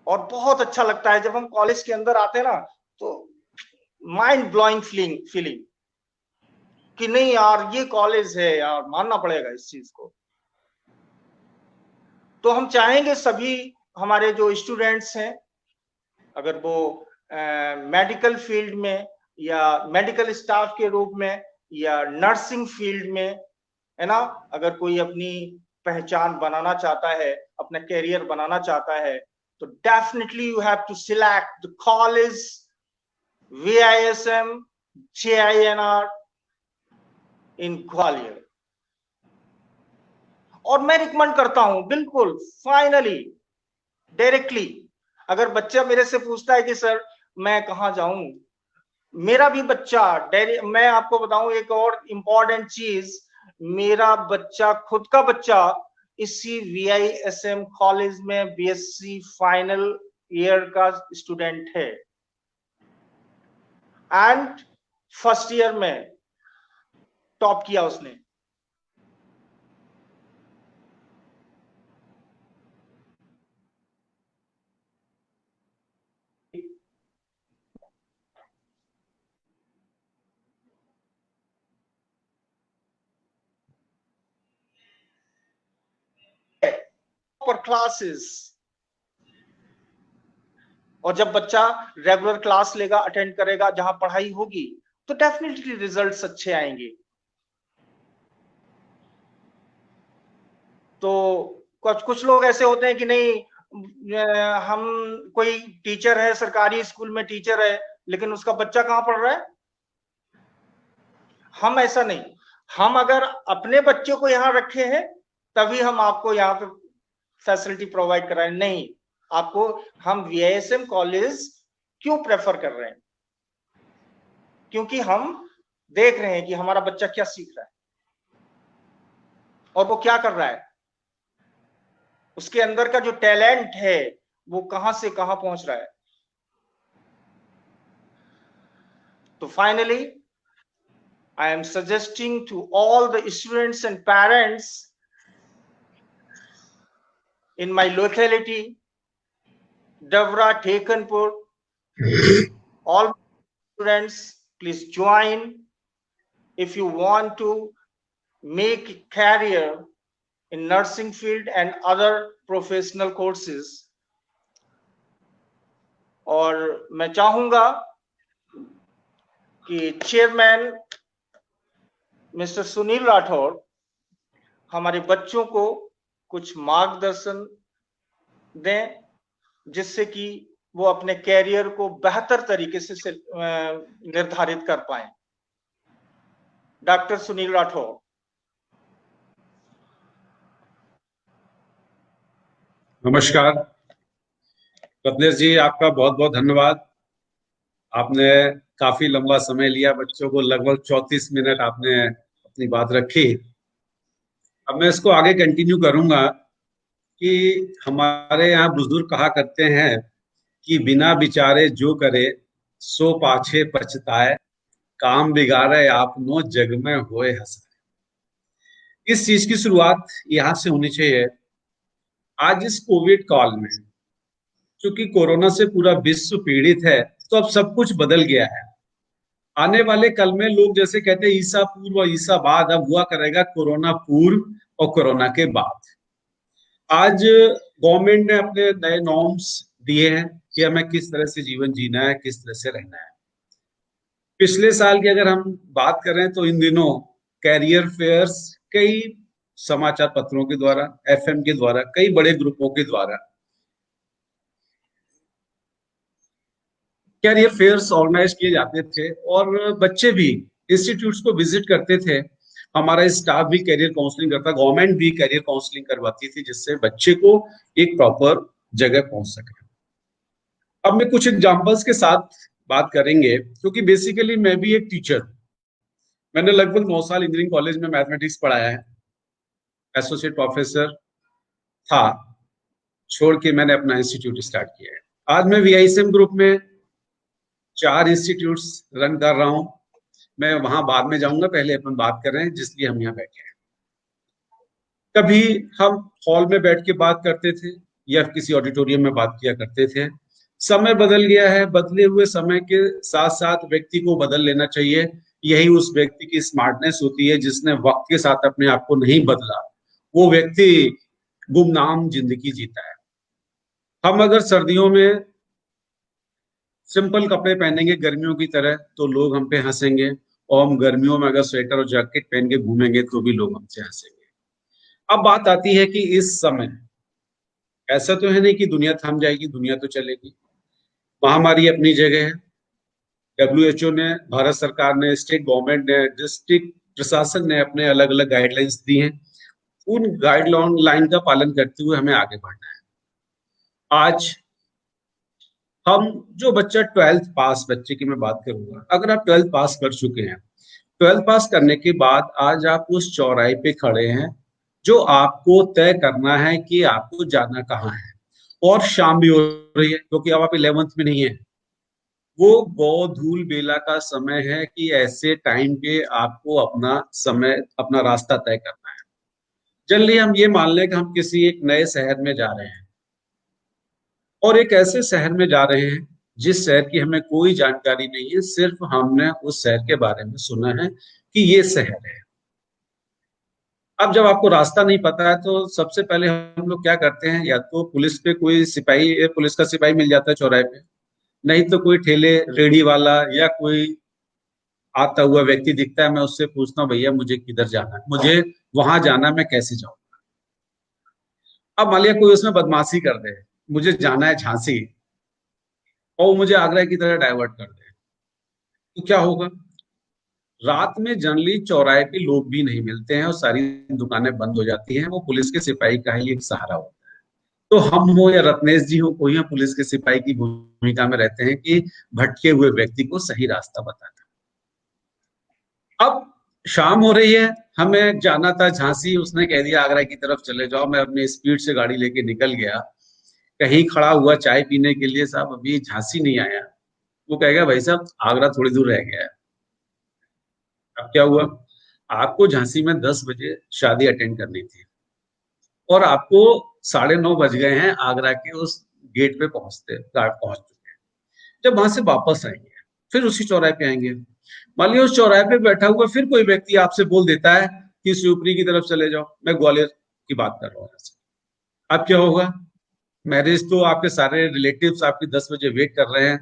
और बहुत अच्छा लगता है जब हम कॉलेज के अंदर आते हैं ना, तो माइंड ब्लोइंग फीलिंग कि नहीं यार ये कॉलेज है यार, मानना पड़ेगा इस चीज को। तो हम चाहेंगे सभी हमारे जो स्टूडेंट्स हैं, अगर वो मेडिकल फील्ड में या मेडिकल स्टाफ के रूप में या नर्सिंग फील्ड में, है ना, अगर कोई अपनी पहचान बनाना चाहता है, अपना करियर बनाना चाहता है, तो definitely you have to select the college VISM JINR in Gwalior. और मैं रिकमेंड करता हूं बिल्कुल फाइनली डायरेक्टली, अगर बच्चा मेरे से पूछता है कि सर मैं कहां जाऊं, मेरा भी बच्चा, मैं आपको बताऊं एक और इंपॉर्टेंट चीज, मेरा बच्चा, खुद का बच्चा इसी VISM कॉलेज में BSc फाइनल ईयर का स्टूडेंट है एंड फर्स्ट ईयर में टॉप किया उसने। पर क्लासेस, और जब बच्चा रेगुलर क्लास लेगा, अटेंड करेगा, जहां पढ़ाई होगी, तो डेफिनेटली रिजल्ट्स अच्छे आएंगे। तो कुछ लोग ऐसे होते हैं कि नहीं, हम कोई टीचर है, सरकारी स्कूल में टीचर है, लेकिन उसका बच्चा कहां पढ़ रहा है। हम ऐसा नहीं, हम अगर अपने बच्चों को यहां रखे हैं तभी हम आपको यहाँ पे फैसिलिटी प्रोवाइड कराएं। नहीं, आपको हम VISM कॉलेज क्यों प्रेफर कर रहे हैं, क्योंकि हम देख रहे हैं कि हमारा बच्चा क्या सीख रहा है और वो क्या कर रहा है, उसके अंदर का जो टैलेंट है वो कहां से कहां पहुंच रहा है। तो finally I am suggesting to all the students and parents in my locality, Davra, Thekanpur, all students, please join if you want to make a career in nursing field and other professional courses। और मैं चाहूंगा कि chairman mister Sunil Rathore हमारे बच्चों को कुछ मार्गदर्शन दें, जिससे कि वो अपने कैरियर को बेहतर तरीके से निर्धारित कर पाए। डॉक्टर सुनील राठौर।
नमस्कार रत्नेश जी, आपका बहुत बहुत धन्यवाद। आपने काफी लंबा समय लिया, बच्चों को लगभग 34 मिनट आपने अपनी बात रखी। अब मैं इसको आगे कंटिन्यू करूंगा कि हमारे यहाँ बुजुर्ग कहा करते हैं कि बिना विचारे जो करे सो पाछे पछताए, काम बिगाड़े आपनो जग में होए हंसाए। इस चीज की शुरुआत यहाँ से होनी चाहिए। आज इस कोविड काल में, क्योंकि कोरोना से पूरा विश्व पीड़ित है, तो अब सब कुछ बदल गया है। आने वाले कल में लोग जैसे कहते हैं ईसा पूर्व और ईसा बाद, अब हुआ करेगा कोरोना पूर्व और कोरोना के बाद। आज गवर्नमेंट ने अपने नए नॉर्म्स दिए हैं कि हमें किस तरह से जीवन जीना है, किस तरह से रहना है। पिछले साल की अगर हम बात करें तो इन दिनों कैरियर फेयर्स कई समाचार पत्रों के द्वारा, एफएम के द्वारा, कई बड़े ग्रुपों के द्वारा कैरियर फेयर्स ऑर्गेनाइज किए जाते थे और बच्चे भी इंस्टीट्यूट्स को विजिट करते थे। हमारा स्टाफ भी कैरियर काउंसलिंग करता, गवर्नमेंट भी कैरियर काउंसलिंग करवाती थी जिससे बच्चे को एक प्रॉपर जगह पहुंच सके। अब मैं कुछ एग्जांपल्स के साथ बात करेंगे, क्योंकि बेसिकली मैं भी एक टीचर, मैंने लगभग 9 साल इंजीनियरिंग कॉलेज में मैथमेटिक्स पढ़ाया है, एसोसिएट प्रोफेसर था, छोड़ के मैंने अपना इंस्टीट्यूट स्टार्ट किया है। आज मैं वीआईसीएम ग्रुप में 4 इंस्टीट्यूट्स रन कर रहा हूं। मैं वहां बाद में जाऊंगा, पहले अपन बात कर रहे हैं जिसलिए हम यहाँ बैठे हैं। कभी हम हॉल में बैठ के बात करते थे या किसी ऑडिटोरियम में बात किया करते थे। समय बदल गया है, बदले हुए समय के साथ साथ व्यक्ति को बदल लेना चाहिए। यही उस व्यक्ति की स्मार्टनेस होती है जिसने वक्त के साथ अपने आप को नहीं बदला, वो व्यक्ति गुमनाम जिंदगी जीता है। हम अगर सर्दियों में सिंपल कपड़े पहनेंगे गर्मियों की तरह तो लोग हम पे हंसेंगे, और हम गर्मियों में अगर स्वेटर और जैकेट पहन के घूमेंगे तो भी लोग हमसे हंसेंगे। अब बात आती है कि इस समय ऐसा तो है नहीं कि दुनिया थम जाएगी, दुनिया तो चलेगी। महामारी अपनी जगह है। WHO ने, भारत सरकार ने, स्टेट गवर्नमेंट ने, डिस्ट्रिक्ट प्रशासन ने अपने अलग अलग गाइडलाइंस दी हैं। उन गाइडलाइन का पालन करते हुए हमें आगे बढ़ना है। आज हम जो बच्चा 12th पास, बच्चे की मैं बात करूंगा, अगर आप 12th पास कर चुके हैं, 12th पास करने के बाद आज आप उस चौराहे पे खड़े हैं जो आपको तय करना है कि आपको जाना कहाँ है। और शाम भी हो रही है क्योंकि अब आप 11th में नहीं है। वो गौ धूल बेला का समय है कि ऐसे टाइम पे आपको अपना समय, अपना रास्ता तय करना है। जनरली हम ये मान लें कि हम किसी एक नए शहर में जा रहे हैं और एक ऐसे शहर में जा रहे हैं जिस शहर की हमें कोई जानकारी नहीं है, सिर्फ हमने उस शहर के बारे में सुना है कि ये शहर है। अब जब आपको रास्ता नहीं पता है तो सबसे पहले हम लोग क्या करते हैं, या तो पुलिस पे कोई सिपाही, पुलिस का सिपाही मिल जाता है चौराहे पे, नहीं तो कोई ठेले रेडी वाला या कोई आता हुआ व्यक्ति दिखता है, मैं उससे पूछता हूँ भैया मुझे किधर जाना है, मुझे वहां जाना है, मैं कैसे जाऊँ। अब मान लिया कोई उसमें बदमाशी कर दे, मुझे जाना है झांसी और मुझे आगरा की तरह डाइवर्ट कर दे, तो क्या होगा? रात में जनरली चौराहे पे लोग भी नहीं मिलते हैं और सारी दुकानें बंद हो जाती हैं। वो पुलिस के सिपाही का ही एक सहारा होता है। तो हम हो या रत्नेश जी हो, कोई पुलिस के सिपाही की भूमिका में रहते हैं कि भटके हुए व्यक्ति को सही रास्ता बताना। अब शाम हो रही है, हमें जाना था झांसी, उसने कह दिया आगरा की तरफ चले जाओ। मैं अपनी स्पीड से गाड़ी लेके निकल गया, कहीं खड़ा हुआ चाय पीने के लिए, साहब अभी झांसी नहीं आया। वो कहेगा भाई साहब आगरा थोड़ी दूर रह गया है। अब क्या हुआ, आपको झांसी में 10 बजे शादी अटेंड करनी थी और आपको 9:30 बज गए हैं, आगरा के उस गेट पे पहुंच चुके हैं। जब वहां से वापस आएंगे फिर उसी चौराहे पे आएंगे, मान लीजिए उस चौराहे पे बैठा हुआ फिर कोई व्यक्ति आपसे बोल देता है कि शिवपुरी की तरफ चले जाओ, मैं ग्वालियर की बात कर रहा हूँ। अब क्या होगा? मैरिज तो आपके सारे रिलेटिव्स आपकी 10 बजे वेट कर रहे हैं,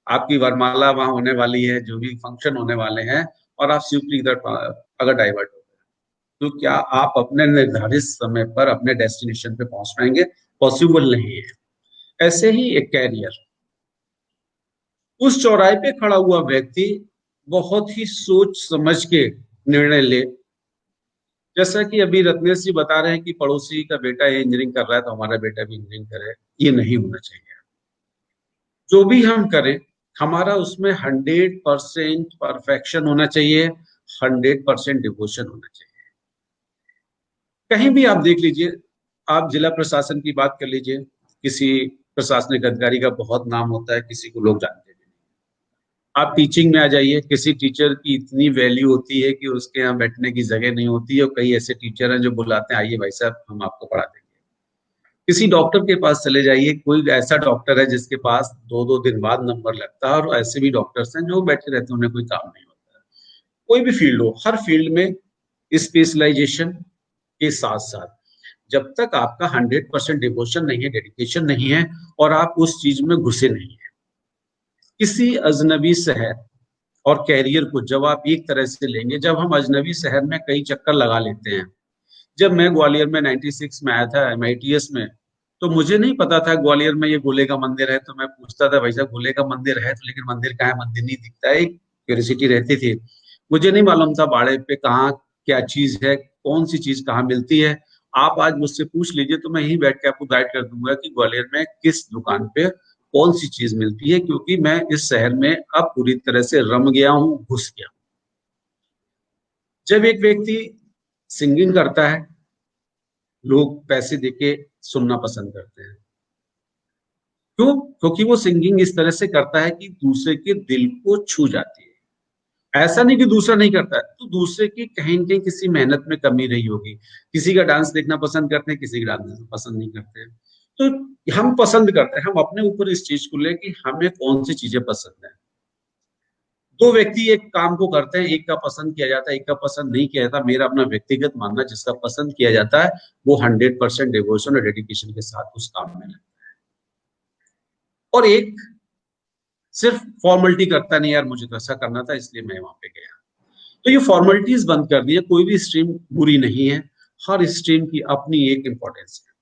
आपकी वरमाला वहां होने वाली है, जो भी फंक्शन होने वाले हैं, और आप शिवपुरी की तरफ अगर डाइवर्ट हो गए तो क्या आप अपने निर्धारित समय पर अपने डेस्टिनेशन पे पहुंच पाएंगे? पॉसिबल नहीं है। ऐसे ही एक कैरियर, उस चौराहे पे खड़ा हुआ व्यक्ति बहुत ही सोच समझ के निर्णय ले। जैसा कि अभी रत्नेश जी बता रहे हैं कि पड़ोसी का बेटा इंजीनियरिंग कर रहा है तो हमारा बेटा भी इंजीनियरिंग करे, ये नहीं होना चाहिए। जो भी हम करें हमारा उसमें 100% परफेक्शन होना चाहिए, 100% डिवोशन होना चाहिए। कहीं भी आप देख लीजिए, आप जिला प्रशासन की बात कर लीजिए, किसी प्रशासनिक अधिकारी का बहुत नाम होता है, किसी को लोग जानते नहीं। आप टीचिंग में आ जाइए, किसी टीचर की इतनी वैल्यू होती है कि उसके यहाँ बैठने की जगह नहीं होती है, और कई ऐसे टीचर हैं जो बुलाते हैं आइए भाई साहब हम आपको पढ़ा देंगे। किसी डॉक्टर के पास चले जाइए, कोई ऐसा डॉक्टर है जिसके पास 2-2 दिन बाद नंबर लगता है, और ऐसे भी डॉक्टर्स हैं जो बैठे रहते हैं, उन्हें कोई काम नहीं होता है। कोई भी फील्ड हो, हर फील्ड में स्पेशलाइजेशन के साथ साथ जब तक आपका 100% डिवोशन नहीं है, डेडिकेशन नहीं है, और आप उस चीज में घुसे नहीं है, किसी अजनबी शहर और कैरियर को जब आप एक तरह से लेंगे, जब हम अजनबी शहर में कई चक्कर लगा लेते हैं। जब मैं ग्वालियर में 96 में आया था MITS में, तो मुझे नहीं पता था ग्वालियर में ये गोले का मंदिर है, तो मैं पूछता था भाई साहब गोले का मंदिर है तो, लेकिन मंदिर कहाँ है, मंदिर नहीं दिखता है, एक क्यूरियोसिटी रहती थी। मुझे नहीं मालूम था बाड़े पे कहाँ क्या चीज है, कौन सी चीज कहाँ मिलती है। आप आज मुझसे पूछ लीजिए तो मैं यही बैठ के आपको गाइड कर दूंगा कि ग्वालियर में किस दुकान पे कौन सी चीज मिलती है, क्योंकि मैं इस शहर में अब पूरी तरह से रम गया हूँ, घुस गया। जब एक व्यक्ति सिंगिंग करता है, लोग पैसे देके सुनना पसंद करते हैं। क्यों? क्योंकि वो सिंगिंग इस तरह से करता है कि दूसरे के दिल को छू जाती है। ऐसा नहीं कि दूसरा नहीं करता है, तो दूसरे की कहीं न कहीं किसी मेहनत में कमी रही होगी। किसी का डांस देखना पसंद करते हैं, किसी का डांस पसंद नहीं करते हैं। तो हम पसंद करते हैं, हम अपने ऊपर इस चीज को ले कि हमें कौन सी चीजें पसंद है। दो व्यक्ति एक काम को करते हैं, एक का पसंद किया जाता है, एक का पसंद नहीं किया जाता। मेरा अपना व्यक्तिगत मानना, जिसका पसंद किया जाता है वो 100% डिवोशन और डेडिकेशन के साथ उस काम में लगता है, और एक सिर्फ फॉर्मेलिटी करता नहीं, यार मुझे तो ऐसा करना था इसलिए मैं वहां पे गया। तो ये फॉर्मेलिटीज बंद कर दी है। कोई भी स्ट्रीम बुरी नहीं है, हर स्ट्रीम की अपनी एक इंपॉर्टेंस है।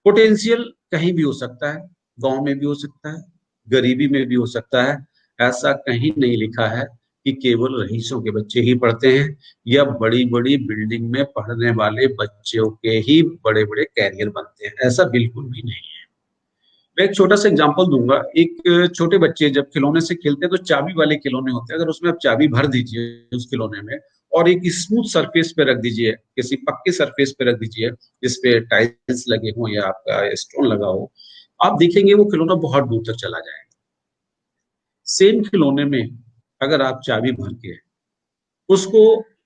पोटेंशियल कहीं भी हो सकता है, गांव में भी हो सकता है, गरीबी में भी हो सकता है। ऐसा कहीं नहीं लिखा है कि केवल रईसों के बच्चे ही पढ़ते हैं, या बड़ी बड़ी बिल्डिंग में पढ़ने वाले बच्चों के ही बड़े बड़े कैरियर बनते हैं, ऐसा बिल्कुल भी नहीं है। मैं एक छोटा सा एग्जांपल दूंगा। एक छोटे बच्चे जब खिलौने से खेलते हैं तो चाबी वाले खिलौने होते हैं, अगर उसमें आप चाबी भर दीजिए उस खिलौने में, और एक स्मूथ सरफेस पे रख दीजिए, किसी पक्के सरफेस पे रख दीजिए जिसपे टाइल्स लगे हों या आपका स्टोन लगा हो, आप देखेंगे वो खिलौना बहुत दूर तक चला जाएगा। सेम खिलौने में अगर आप चाबी भर के उसको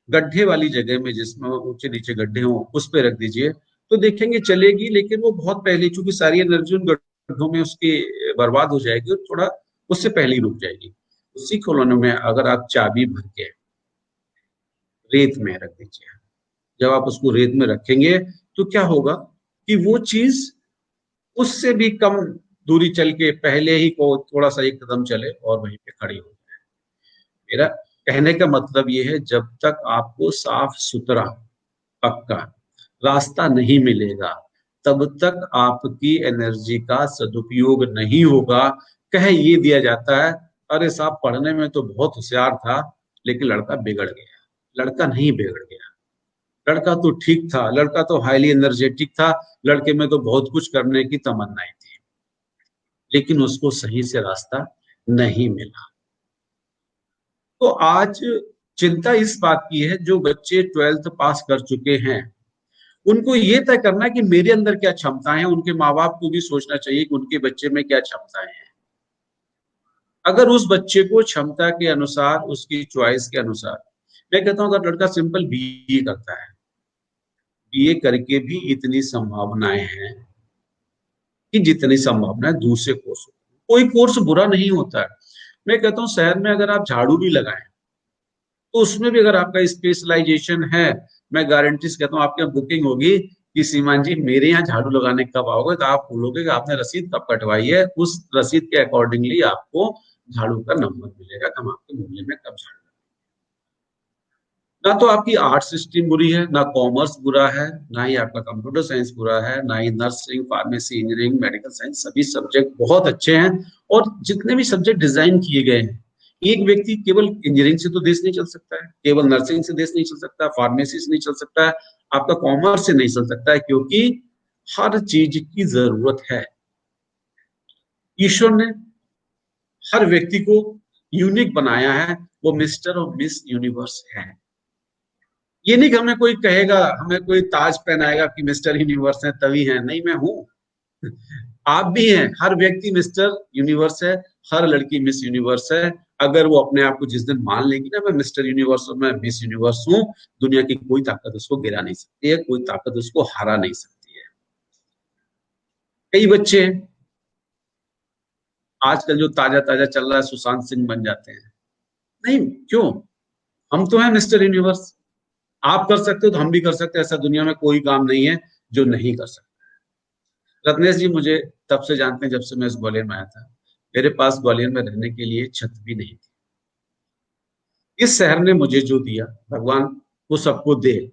गड्ढे वाली जगह में, जिसमें ऊंचे नीचे गड्ढे हों, उस पे रख दीजिए तो देखेंगे चलेगी, लेकिन वो बहुत पहले, चूंकि सारी एनर्जी उन गड्ढों में उसकी बर्बाद हो जाएगी और थोड़ा उससे पहले ही रुक जाएगी। उसी खिलौने में अगर आप चाबी भर के रेत में रख दीजिए, जब आप उसको रेत में रखेंगे तो क्या होगा कि वो चीज उससे भी कम दूरी चल के पहले ही को थोड़ा सा एक कदम चले और वहीं पे खड़ी हो जाए। मेरा कहने का मतलब ये है, जब तक आपको साफ सुथरा पक्का रास्ता नहीं मिलेगा तब तक आपकी एनर्जी का सदुपयोग नहीं होगा। कह ये दिया जाता है, अरे साहब पढ़ने में तो बहुत होशियार था लेकिन लड़का बिगड़ गया। लड़का नहीं बिगड़ गया, लड़का तो ठीक था, लड़का तो हाईली एनर्जेटिक था, लड़के में तो बहुत कुछ करने की तमन्नाएं थी, लेकिन उसको सही से रास्ता नहीं मिला। तो आज चिंता इस बात की है, जो बच्चे 12th पास कर चुके हैं उनको ये तय करना है कि मेरे अंदर क्या क्षमताएं हैं। उनके माँ बाप को भी सोचना चाहिए कि उनके बच्चे में क्या क्षमताएं हैं। अगर उस बच्चे को क्षमता के अनुसार, उसकी चॉइस के अनुसार, मैं कहता हूं अगर लड़का सिंपल BE करता है, BE करके भी इतनी संभावनाएं हैं कि जितनी संभावनाएं दूसरे कोर्स, कोई कोर्स बुरा नहीं होता है। मैं कहता हूँ शहर में अगर आप झाड़ू भी लगाएं तो उसमें भी अगर आपका स्पेशलाइजेशन है, मैं गारंटी से कहता हूँ आपके यहाँ बुकिंग होगी कि सीमान जी मेरे यहाँ झाड़ू लगाने कब आओगे, तो आप बोलोगे कि आपने रसीद कब कटवाई है, उस रसीद के अकॉर्डिंगली आपको झाड़ू का नंबर मिलेगा कि हम आपके मोहल्ले में कब झाड़ू। ना तो आपकी आर्ट्स स्ट्रीम बुरी है, ना कॉमर्स बुरा है, ना ही आपका कंप्यूटर साइंस बुरा है, ना ही nursing, pharmacy, engineering, medical science, सभी सब्जेक्ट बहुत अच्छे हैं। और जितने भी सब्जेक्ट डिजाइन किए गए हैं, एक व्यक्ति केवल इंजीनियरिंग से तो देश नहीं चल सकता है, केवल नर्सिंग से देश नहीं चल सकता, फार्मेसी से नहीं चल सकता है, आपका कॉमर्स से नहीं चल सकता है, क्योंकि हर चीज की जरूरत है। ईश्वर ने हर व्यक्ति को यूनिक बनाया है, वो मिस्टर और मिस यूनिवर्स है। ये नहीं कि हमें कोई कहेगा, हमें कोई ताज पहनाएगा कि मिस्टर यूनिवर्स है तभी है, नहीं, मैं हूं, आप भी हैं। हर व्यक्ति मिस्टर यूनिवर्स है, हर लड़की मिस यूनिवर्स है। अगर वो अपने आप को जिस दिन मान लेगी ना मैं मिस्टर यूनिवर्स और मैं मिस यूनिवर्स हूं, दुनिया की कोई ताकत उसको गिरा नहीं सकती है, कोई ताकत उसको हरा नहीं सकती है। कई बच्चे आजकल जो ताजा ताजा चल रहा है सुशांत सिंह बन जाते हैं। नहीं, क्यों? हम तो हैं मिस्टर यूनिवर्स। आप कर सकते हो तो हम भी कर सकते हैं। ऐसा दुनिया में कोई काम नहीं है जो नहीं कर सकता। रत्नेश जी मुझे तब से जानते हैं जब से मैं इस ग्वालियर में आया था। मेरे पास ग्वालियर में रहने के लिए छत भी नहीं थी। इस शहर ने मुझे जो दिया, भगवान वो सबको दे।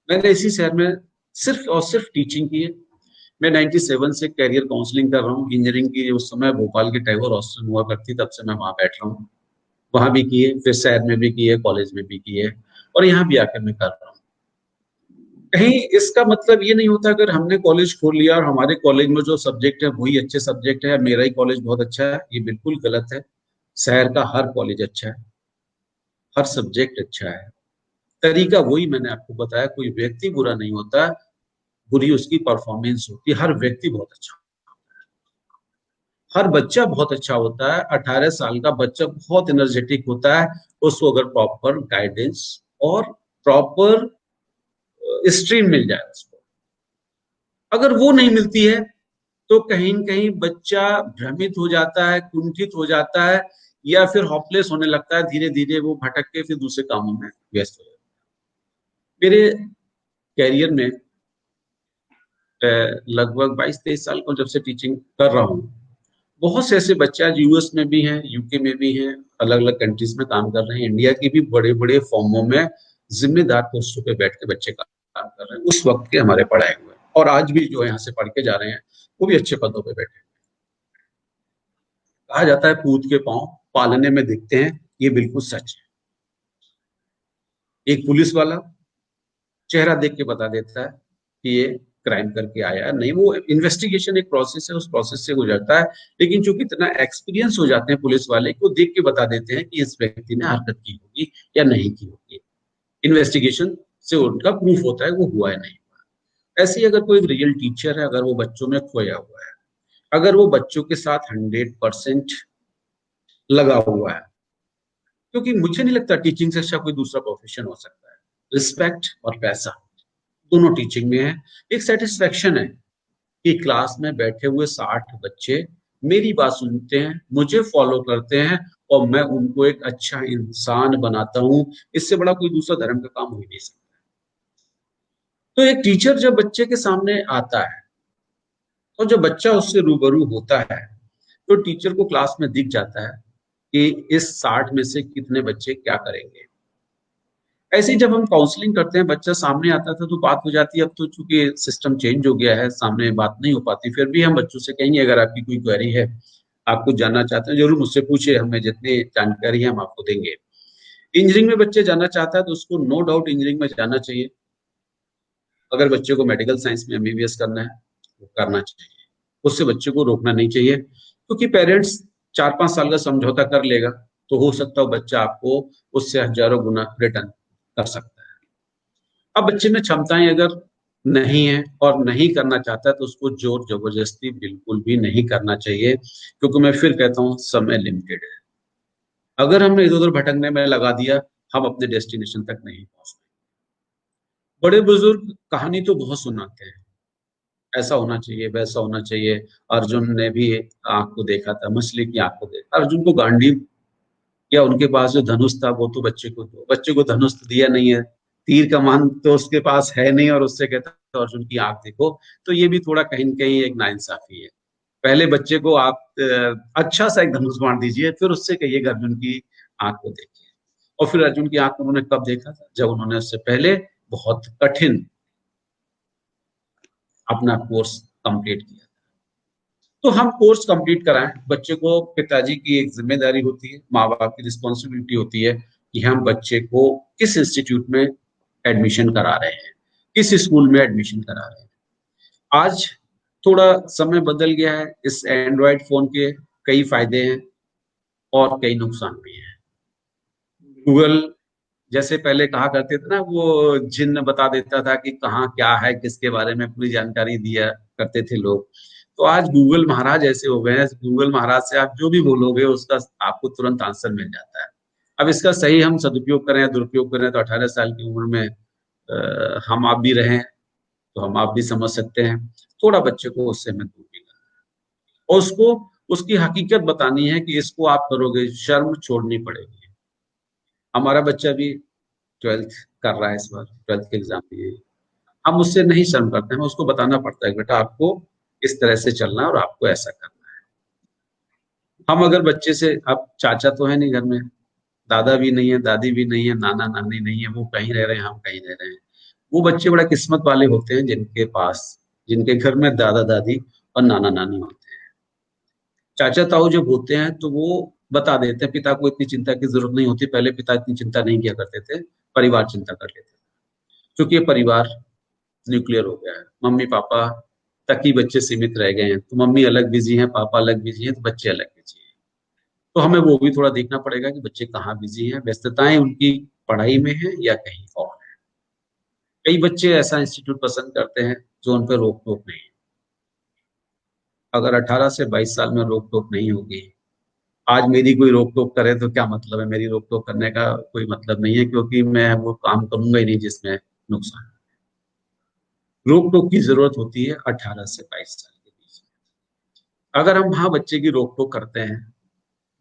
मैंने इसी शहर में सिर्फ और सिर्फ टीचिंग की है। मैं 97 से कैरियर काउंसलिंग कर रहा हूँ। इंजीनियरिंग की उस समय भोपाल की टैगोर हॉस्टल हुआ करती, तब से मैं वहां बैठ रहा हूँ। वहां भी किए, फिर शहर में भी किए, कॉलेज में भी किए, और यहाँ भी आकर मैं कर रहा हूँ। कहीं इसका मतलब ये नहीं होता अगर हमने कॉलेज खोल लिया और हमारे कॉलेज में जो सब्जेक्ट है वही अच्छे सब्जेक्ट है, मेरा ही कॉलेज बहुत अच्छा है, ये बिल्कुल गलत है। शहर का हर कॉलेज अच्छा है, हर सब्जेक्ट अच्छा है। तरीका वही मैंने आपको बताया, कोई व्यक्ति बुरा नहीं होता, बुरी उसकी परफॉर्मेंस होती है। हर व्यक्ति बहुत अच्छा, हर बच्चा बहुत अच्छा होता है। 18 साल का बच्चा बहुत एनर्जेटिक होता है, उसको अगर प्रॉपर गाइडेंस और प्रॉपर स्ट्रीम मिल जाए उसको। अगर वो नहीं मिलती है तो कहीं न कहीं बच्चा भ्रमित हो जाता है, कुंठित हो जाता है, या फिर होपलेस होने लगता है। धीरे धीरे वो भटक के फिर दूसरे कामों में व्यस्त हो जाता है। मेरे कैरियर में लगभग 22-23 साल को जब से टीचिंग कर रहा हूँ, बहुत से ऐसे बच्चे आज यूएस में भी हैं, यूके में भी हैं, अलग अलग कंट्रीज में काम कर रहे हैं। इंडिया की भी बड़े बड़े फॉर्मों में जिम्मेदार पोस्टों पे बैठ के बच्चे काम कर रहे हैं, उस वक्त के हमारे पढ़ाए हुए। और आज भी जो यहाँ से पढ़ के जा रहे हैं वो भी अच्छे पदों पे बैठे। कहा जाता है पूत के पांव पालने में दिखते हैं, ये बिल्कुल सच है। एक पुलिस वाला चेहरा देख के बता देता है कि ये क्राइम करके आया है, नहीं। वो इन्वेस्टिगेशन एक प्रोसेस है, उस प्रोसेस से गुजरता है। लेकिन चूंकि इतना एक्सपीरियंस हो जाते हैं पुलिस वाले को, देख के बता देते हैं कि इस व्यक्ति ने हरकत की होगी या नहीं की होगी। इन्वेस्टिगेशन से उनका प्रूफ होता है वो हुआ है नहीं हुआ। ऐसे ही अगर कोई रियल टीचर है, अगर वो बच्चों में खोया हुआ है, अगर वो बच्चों के साथ 100% लगा हुआ है, क्योंकि मुझे नहीं लगता टीचिंग से अच्छा कोई दूसरा प्रोफेशन हो सकता है। रिस्पेक्ट और पैसा दोनों टीचिंग में है। एक सेटिस्फेक्शन है कि क्लास में बैठे हुए 60 बच्चे मेरी बात सुनते हैं, मुझे फॉलो करते हैं, और मैं उनको एक अच्छा इंसान बनाता हूं। इससे बड़ा कोई दूसरा धर्म का काम हो ही नहीं सकता। तो एक टीचर जब बच्चे के सामने आता है और जब बच्चा उससे रूबरू होता है, तो टीचर को क्लास में दिख जाता है कि इस 60 में से कितने बच्चे क्या करेंगे। ऐसे ही जब हम काउंसलिंग करते हैं, बच्चा सामने आता था तो बात हो जाती है। अब तो चूंकि सिस्टम चेंज हो गया है, सामने बात नहीं हो पाती, फिर भी हम बच्चों से कहेंगे अगर आपकी कोई क्वेरी है, आप कुछ जानना चाहते हैं, जरूर मुझसे पूछिए, हमें जितनी जानकारी है हम आपको देंगे। इंजीनियरिंग में बच्चे जाना चाहता है तो उसको नो डाउट इंजीनियरिंग में जाना चाहिए। अगर बच्चे को मेडिकल साइंस में एमबीबीएस करना है वो करना चाहिए, उससे बच्चे को रोकना नहीं चाहिए। क्योंकि पेरेंट्स 4-5 साल का समझौता कर लेगा तो हो सकता है बच्चा आपको उससे हजारों गुना रिटर्न कर सकता है। अब बच्चे में क्षमताएं अगर नहीं है और नहीं करना चाहता है तो उसको जोर जबरदस्ती बिल्कुल भी नहीं करना चाहिए, क्योंकि मैं फिर कहता हूँ समय लिमिटेड है। अगर हमने इधर उधर भटकने में लगा दिया, हम अपने डेस्टिनेशन तक नहीं पहुंच पाएंगे। बड़े बुजुर्ग कहानी तो बहुत सुनाते हैं, ऐसा होना चाहिए, वैसा होना चाहिए। अर्जुन ने भी आंख को देखा था, मछली की आंख को देखा। अर्जुन को गांडीव या उनके पास जो धनुष था वो तो बच्चे को दो, बच्चे को धनुष तो दिया नहीं है, तीर कमान तो उसके पास है नहीं, और उससे कहता है अर्जुन की आंख देखो। तो ये भी थोड़ा कहीं न कहीं एक नाइंसाफी है। पहले बच्चे को आप अच्छा सा एक धनुष बांट दीजिए, फिर उससे कहिए अर्जुन की आंख को देखिए। और फिर अर्जुन की आंख उन्होंने कब देखा था? जब उन्होंने उससे पहले बहुत कठिन अपना कोर्स कंप्लीट किया। तो हम कोर्स कंप्लीट कराएं, बच्चे को, पिताजी की एक जिम्मेदारी होती है, माँ बाप की रिस्पॉन्सिबिलिटी होती है कि हम बच्चे को किस इंस्टीट्यूट में एडमिशन करा रहे हैं, किस स्कूल में एडमिशन करा रहे हैं। आज थोड़ा समय बदल गया है, इस एंड्रॉयड फोन के कई फायदे हैं और कई नुकसान भी हैं। गूगल जैसे पहले कहा करते थे ना, वो जिन्न बता देता था कि कहाँ क्या है, किसके बारे में पूरी जानकारी दिया करते थे लोग। तो आज गूगल महाराज ऐसे हो गए हैं, गूगल महाराज से आप जो भी बोलोगे उसका आपको तुरंत आंसर मिल जाता है। अब इसका सही हम सदुपयोग करें या दुरुपयोग करें तो 18 साल की उम्र में हम आप भी रहें तो हम आप भी समझ सकते हैं। थोड़ा बच्चे को उससे हमें दूर भी करना और उसको उसकी हकीकत बतानी है कि इसको आप करोगे, शर्म छोड़नी पड़ेगी। हमारा बच्चा भी 12th कर रहा है, इस बार 12th के एग्जाम दिए, हम उससे नहीं शर्म करते हैं, उसको बताना पड़ता है बेटा आपको इस तरह से चलना है और आपको ऐसा करना है। हम अगर बच्चे से, अब चाचा तो है नहीं घर में, दादा भी नहीं है, दादी भी नहीं है, नाना नानी नहीं है, वो कहीं रह रहे हैं, हम कहीं रह रहे हैं। वो बच्चे बड़ा किस्मत वाले होते हैं जिनके पास, जिनके घर में दादा दादी और नाना नानी होते हैं। चाचा ताऊ जब होते हैं तो वो बता देते हैं, पिता को इतनी चिंता की जरूरत नहीं होती, पहले पिता इतनी चिंता नहीं किया करते थे, परिवार चिंता कर लेते थे। क्योंकि ये परिवार न्यूक्लियर हो गया है, मम्मी पापा तक ही बच्चे सीमित रह गए हैं, तो मम्मी अलग बिजी हैं, पापा अलग बिजी हैं, तो बच्चे अलग बिजी हैं। तो हमें वो भी थोड़ा देखना पड़ेगा कि बच्चे कहाँ बिजी हैं, व्यस्तताएं उनकी पढ़ाई में है या कहीं और है। कई बच्चे ऐसा इंस्टीट्यूट पसंद करते हैं जो उन पर रोक टोक नहीं है। अगर 18 से 22 साल में रोक टोक नहीं होगी, आज मेरी कोई रोक टोक करे तो क्या मतलब है, मेरी रोक टोक करने का कोई मतलब नहीं है, क्योंकि मैं वो काम करूंगा ही नहीं जिसमें नुकसान। रोक टोक की जरूरत होती है 18 से 22 साल के बीच में। अगर हम वहां बच्चे की रोक टोक करते हैं,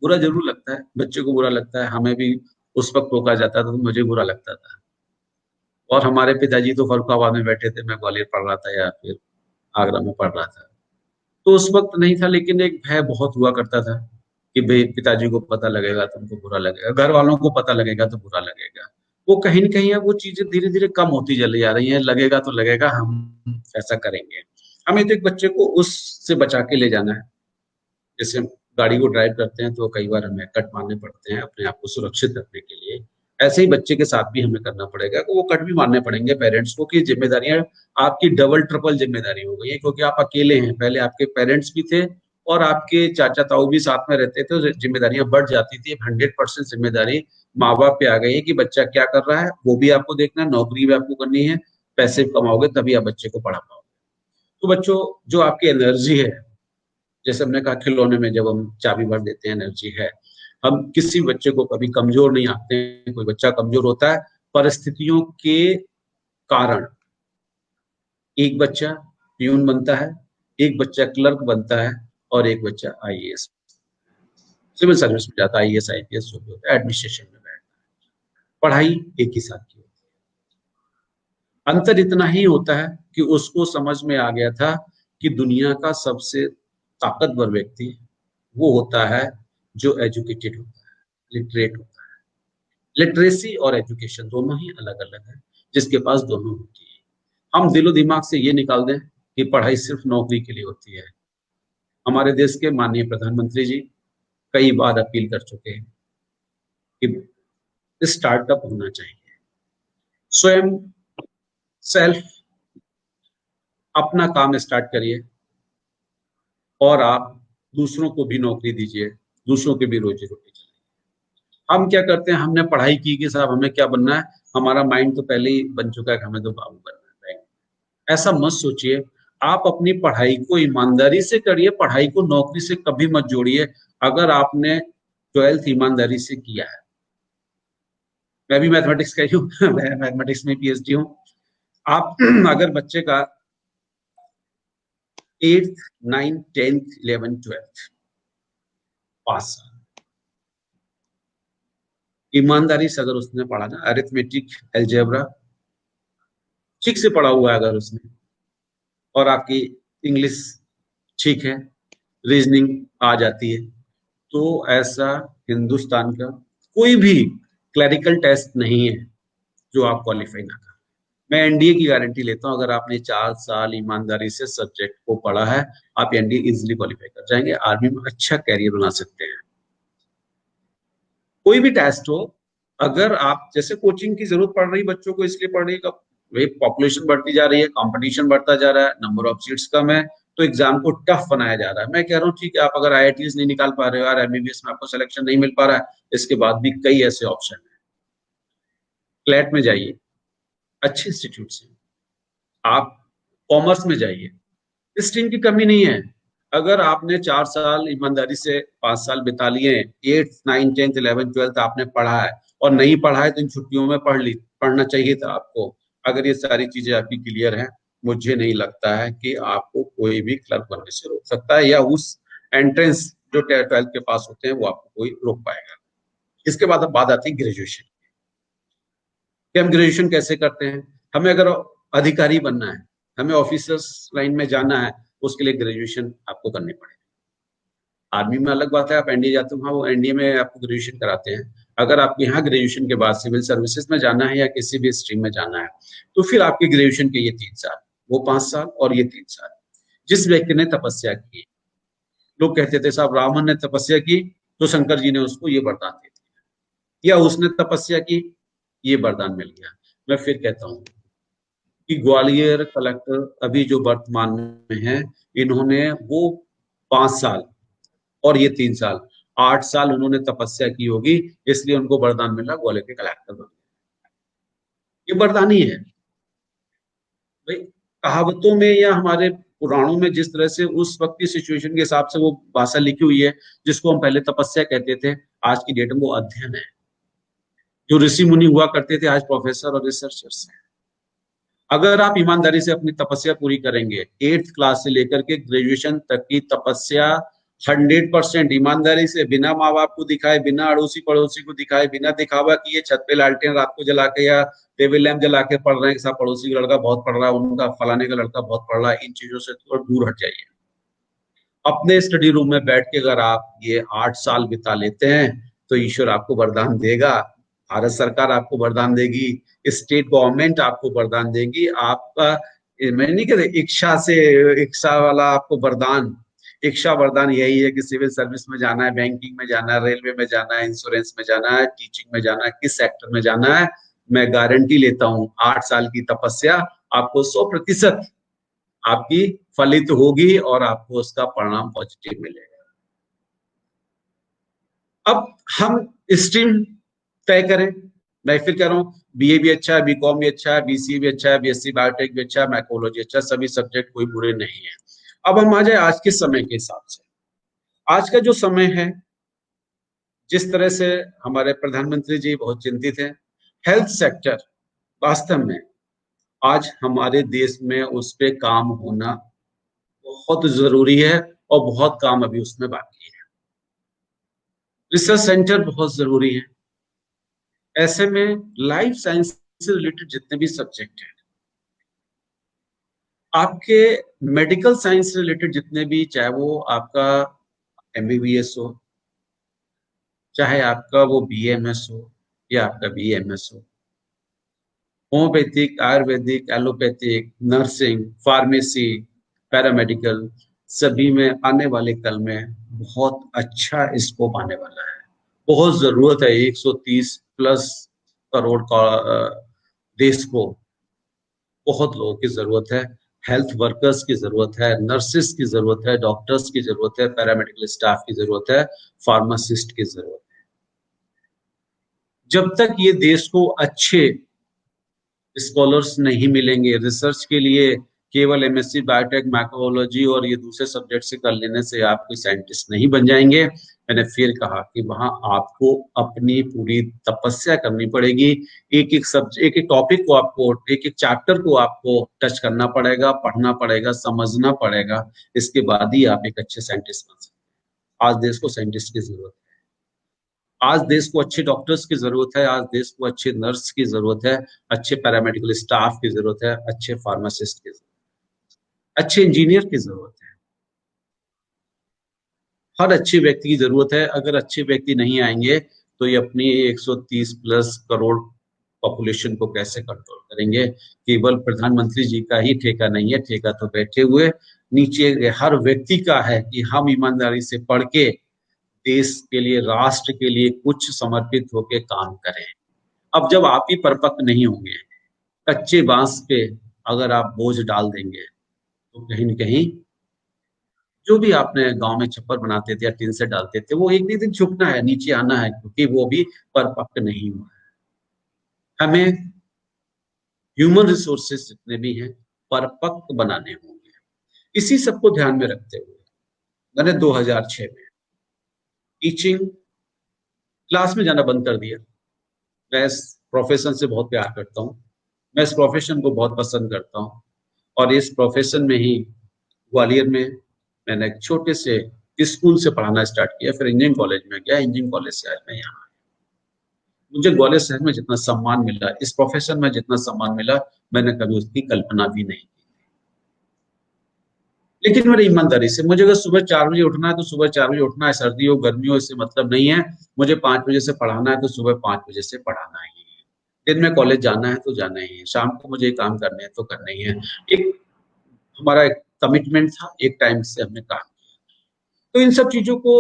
बुरा जरूर लगता है, बच्चे को बुरा लगता है, हमें भी उस वक्त रोका जाता था तो मुझे बुरा लगता था। और हमारे पिताजी तो फर्रुखाबाद में बैठे थे, मैं ग्वालियर पढ़ रहा था या फिर आगरा में पढ़ रहा था, तो उस वक्त नहीं था, लेकिन एक भय बहुत हुआ करता था कि भाई पिताजी को पता लगेगा तो उनको बुरा लगेगा, घर वालों को पता लगेगा तो बुरा लगेगा। वो कहीं न कहीं अब वो चीजें धीरे धीरे कम होती चली जा रही हैं, लगेगा तो लगेगा, हम ऐसा करेंगे। हमें तो एक बच्चे को उससे बचा के ले जाना है। जैसे हम गाड़ी को ड्राइव करते हैं तो कई बार हमें कट मारने पड़ते हैं अपने आप को सुरक्षित रखने के लिए, ऐसे ही बच्चे के साथ भी हमें करना पड़ेगा कि वो कट भी मारने पड़ेंगे पेरेंट्स को, कि जिम्मेदारियां आपकी डबल ट्रिपल जिम्मेदारी हो गई है, क्योंकि आप अकेले हैं, पहले आपके पेरेंट्स भी थे और आपके चाचा ताऊ भी साथ में रहते थे, तो जिम्मेदारियां बढ़ जाती थी। 100% जिम्मेदारी माँ बाप पे आ गई है कि बच्चा क्या कर रहा है वो भी आपको देखना है, नौकरी भी आपको करनी है, पैसे कमाओगे तभी आप बच्चे को पढ़ा पाओगे। तो बच्चों, जो आपकी एनर्जी है, जैसे हमने कहा खिलौने में जब हम चाबी भर देते हैं, एनर्जी है, हम किसी बच्चे को कभी कमजोर नहीं आते हैं। कोई बच्चा कमजोर होता है परिस्थितियों के कारण। एक बच्चा प्यून बनता है, एक बच्चा क्लर्क बनता है और एक बच्चा आईएएस, सिविल सर्विस में जाता है, आईएएस आईपीएस जो भी होता है, एडमिनिस्ट्रेशन में बैठता है। पढ़ाई एक ही साथ की होती है, अंतर इतना ही होता है कि उसको समझ में आ गया था कि दुनिया का सबसे ताकतवर व्यक्ति वो होता है जो एजुकेटेड होता है, लिटरेट होता है। लिटरेसी और एजुकेशन दोनों ही अलग अलग है, जिसके पास दोनों होती है। हम दिलो दिमाग से ये निकाल दें कि पढ़ाई सिर्फ नौकरी के लिए होती है। हमारे देश के माननीय प्रधानमंत्री जी कई बार अपील कर चुके हैं कि स्टार्टअप होना चाहिए, स्वयं सेल्फ अपना काम स्टार्ट करिए और आप दूसरों को भी नौकरी दीजिए, दूसरों की भी रोजी रोटी चलाइए। हम क्या करते हैं, हमने पढ़ाई की कि साहब हमें क्या बनना है, हमारा माइंड तो पहले ही बन चुका है कि हमें तो बाबू बनना है। ऐसा मत सोचिए, आप अपनी पढ़ाई को ईमानदारी से करिए, पढ़ाई को नौकरी से कभी मत जोड़िए। अगर आपने 12th ईमानदारी से किया है, मैं भी मैथमेटिक्स का ही हूँ मैं मैथमेटिक्स में पीएचडी हूँ। आप अगर बच्चे का 8th 9th 10th 11th 12th 5 साल ईमानदारी से अगर उसने पढ़ा ना, अरिथमेटिक अलजेब्रा ठीक से पढ़ा हुआ है अगर उसने, और आपकी इंग्लिश ठीक है, रीजनिंग आ जाती है, तो ऐसा हिंदुस्तान का कोई भी क्लरिकल टेस्ट नहीं है जो आप क्वालिफाई ना कर। मैं एनडीए की गारंटी लेता हूं, अगर आपने 4 साल ईमानदारी से सब्जेक्ट को पढ़ा है, आप एनडीए इजिली क्वालिफाई कर जाएंगे, आर्मी में अच्छा कैरियर बना सकते हैं। कोई भी टेस्ट हो, अगर आप जैसे कोचिंग की जरूरत पड़ रही बच्चों को, इसलिए पढ़ रही है भाई पॉपुलेशन बढ़ती जा रही है, कंपटीशन बढ़ता जा रहा है, नंबर ऑफ सीट्स कम है, तो एग्जाम को टफ बनाया जा रहा है। मैं कह रहा हूँ ठीक है, आप अगर आईआईटीज नहीं निकाल पा रहे हो यार, एमबीबीएस में आपको सिलेक्शन नहीं मिल पा रहा है, इसके बाद भी कई ऐसे ऑप्शन है। क्लैट में जाइए, अच्छे इंस्टीट्यूट से, आप कॉमर्स में जाइए, स्ट्रीम की कमी नहीं है। अगर आपने 4 साल ईमानदारी से 5 साल बिता लिए, 8th 9th 10th 11th 12th आपने पढ़ा है और नहीं पढ़ा है तो इन छुट्टियों में पढ़ना चाहिए था आपको। अगर ये सारी चीजें आपकी क्लियर हैं, मुझे नहीं लगता है कि आपको कोई भी क्लर्क बनने से रोक सकता है या उस एंट्रेंस जो 12th के पास होते हैं वो आपको कोई रोक पाएगा। इसके बाद बात आती है ग्रेजुएशन कि हम ग्रेजुएशन कैसे करते हैं। हमें अगर अधिकारी बनना है, हमें ऑफिसर्स लाइन में जाना है, उसके लिए ग्रेजुएशन आपको करनी पड़ेगी। आर्मी में अलग बात है, आप एनडीए जाते हो, वहाँ वो एनडीए में आपको ग्रेजुएशन कराते हैं। अगर आपको यहाँ ग्रेजुएशन के बाद सिविल सर्विसेज में जाना है या किसी भी स्ट्रीम में जाना है, तो फिर आपके ग्रेजुएशन के ये 3 साल, वो 5 साल और ये 3 साल। जिस व्यक्ति ने तपस्या की, लोग कहते थे साहब रावण ने तपस्या की तो शंकर जी ने उसको ये वरदान दे दिया, या उसने तपस्या की ये वरदान मिल गया। मैं फिर कहता हूँ कि ग्वालियर कलेक्टर अभी जो वर्तमान में है, इन्होंने वो 5 साल और ये 3 साल, 8 साल उन्होंने तपस्या की होगी, इसलिए उनको वरदान मिला, ग्वालियर के कलेक्टर बन गए। ये वरदान ही है भाई। कहावतों में या हमारे पुराणों में जिस तरह से उस वक्त की सिचुएशन के हिसाब से वो भाषा लिखी हुई है, जिसको हम पहले तपस्या कहते थे, आज की डेट में वो अध्ययन है। जो ऋषि मुनि हुआ करते थे, आज प्रोफेसर और रिसर्चर्स हैं। अगर आप ईमानदारी से अपनी तपस्या पूरी करेंगे, 8th क्लास से लेकर के ग्रेजुएशन तक की तपस्या 100% ईमानदारी से, बिना माँ बाप को दिखाए, बिना अड़ोसी पड़ोसी को दिखाए, बिना दिखावा कि ये छत पे लालटेन रात को जला के या टेबल लैंप जला के पढ़ रहे हैं, साहब पड़ोसी का लड़का बहुत पढ़ रहा है, उनका फलाने का लड़का बहुत पढ़ रहा है, इन चीजों से थोड़ा दूर हट जाइए। अपने स्टडी रूम में बैठ के अगर आप ये 8 साल बिता लेते हैं, तो ईश्वर आपको वरदान देगा, भारत सरकार आपको वरदान देगी, स्टेट गवर्नमेंट आपको वरदान देगी। आपका, मैं नहीं कहते इच्छा वाला आपको वरदान, इच्छा वरदान यही है कि सिविल सर्विस में जाना है, बैंकिंग में जाना है, रेलवे में जाना है, इंश्योरेंस में जाना है, टीचिंग में जाना है, किस सेक्टर में जाना है। मैं गारंटी लेता हूँ 8 साल की तपस्या आपको 100% आपकी फलित होगी और आपको उसका परिणाम पॉजिटिव मिलेगा। अब हम स्ट्रीम तय करें। मैं फिर कह रहा हूँ, बीए भी अच्छा है, बीकॉम भी अच्छा है, बीसीए भी अच्छा है, बीएससी बायोटेक भी अच्छा है, माइक्रोलॉजी अच्छा है, सभी सब्जेक्ट कोई बुरे नहीं है। अब हम आ जाए आज के समय के हिसाब से। आज का जो समय है, जिस तरह से हमारे प्रधानमंत्री जी बहुत चिंतित हैं, हेल्थ सेक्टर वास्तव में आज हमारे देश में उस पे काम होना बहुत जरूरी है और बहुत काम अभी उसमें बाकी है। रिसर्च सेंटर बहुत जरूरी है। ऐसे में लाइफ साइंस से रिलेटेड जितने भी सब्जेक्ट हैं, आपके मेडिकल साइंस से रिलेटेड जितने भी, चाहे वो आपका एमबीबीएस हो, चाहे आपका वो बीएमएस हो या आपका बीएमएस हो, homeopathic, Ayurvedic, allopathic, nursing, pharmacy, paramedical, सभी में आने वाले कल में बहुत अच्छा स्कोप आने वाला है। बहुत जरूरत है 130+ करोड़ का देश को, बहुत लोगों की जरूरत है। हेल्थ वर्कर्स की जरूरत है, नर्सेस की जरूरत है, डॉक्टर्स की जरूरत है, पैरामेडिकल स्टाफ की जरूरत है, फार्मासिस्ट की जरूरत है। जब तक ये देश को अच्छे स्कॉलर्स नहीं मिलेंगे रिसर्च के लिए, केवल एमएससी बायोटेक, माइक्रोबायोलॉजी और ये दूसरे सब्जेक्ट से कर लेने से आप कोई साइंटिस्ट नहीं बन जाएंगे। मैंने फिर कहा कि वहां आपको अपनी पूरी तपस्या करनी पड़ेगी। एक एक टॉपिक को आपको, एक एक चैप्टर को आपको टच करना पड़ेगा, पढ़ना पड़ेगा, समझना पड़ेगा। इसके बाद ही आप एक अच्छे साइंटिस्ट बन सकते हैं। आज देश को साइंटिस्ट की जरूरत है, आज देश को अच्छे डॉक्टर्स की जरूरत है, आज देश को अच्छे नर्स की जरूरत है, अच्छे पैरामेडिकल स्टाफ की जरूरत है, अच्छे फार्मासिस्ट की जरूरत है, अच्छे इंजीनियर की जरूरत है। हर अच्छे व्यक्ति की जरूरत है। अगर अच्छे व्यक्ति नहीं आएंगे तो ये अपनी 130+ करोड़ पॉपुलेशन को कैसे कंट्रोल करेंगे। केवल प्रधानमंत्री जी का ही ठेका नहीं है, ठेका तो बैठे हुए नीचे हर व्यक्ति का है कि हम ईमानदारी से पढ़ के देश के लिए, राष्ट्र के लिए कुछ समर्पित होकर काम करें। अब जब आप ही परिपक्व नहीं होंगे, कच्चे बांस पे अगर आप बोझ डाल देंगे तो कहीं न कहीं जो भी आपने गांव में छप्पर बनाते थे या टीन से डालते थे, वो एक दिन झुकना है, नीचे आना है, क्योंकि वो भी परिपक्व नहीं हुआ है। हमें ह्यूमन रिसोर्सेज जितने भी हैं परिपक्व बनाने होंगे। इसी सबको ध्यान में रखते हुए मैंने 2006 में टीचिंग क्लास में जाना बंद कर दिया। मैं इस प्रोफेशन से बहुत प्यार करता हूँ, मैं इस प्रोफेशन को बहुत पसंद करता हूँ और इस प्रोफेशन में ही ग्वालियर में मैंने एक छोटे से स्कूल से पढ़ाना स्टार्ट किया, फिर इंजीनियरिंग कॉलेज में गया, इंजीनियरिंग कॉलेज से आज मैं यहाँ। मुझे ग्वालियर शहर में जितना सम्मान मिला, इस प्रोफेशन में जितना सम्मान मिला, मैंने कभी उसकी कल्पना भी नहीं की। लेकिन मेरी ईमानदारी से, मुझे अगर सुबह 4 बजे उठना है तो सुबह 4 बजे उठना है, सर्दी हो गर्मी हो इससे मतलब नहीं है। मुझे 5 बजे से पढ़ाना है तो सुबह 5 बजे से पढ़ाना ही है। दिन में कॉलेज जाना है तो जाना ही है, शाम को मुझे काम करने हैं तो करना ही है। एक हमारा एक कमिटमेंट था, एक टाइम से हमने काम किया। तो इन सब चीजों को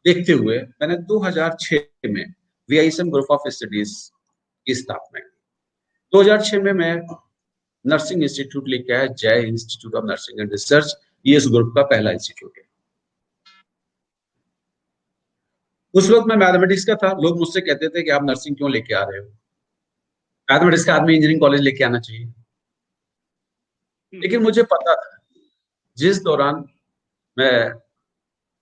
देखते हुए मैंने 2006 में वीआईएसएम ग्रुप ऑफ स्टडीज की स्थापना की। 2006 में मैं नर्सिंग इंस्टीट्यूट लेके आया, जय institute of nursing and research. ये इस ग्रुप का पहला इंस्टीट्यूट है। उस वक्त मैं मैथमेटिक्स का था। लोग मुझसे कहते थे कि आप नर्सिंग क्यों लेके आ रहे हो, मैथमेटिक्स का आदमी इंजीनियरिंग कॉलेज लेके आना चाहिए। लेकिन मुझे पता था, जिस दौरान मैं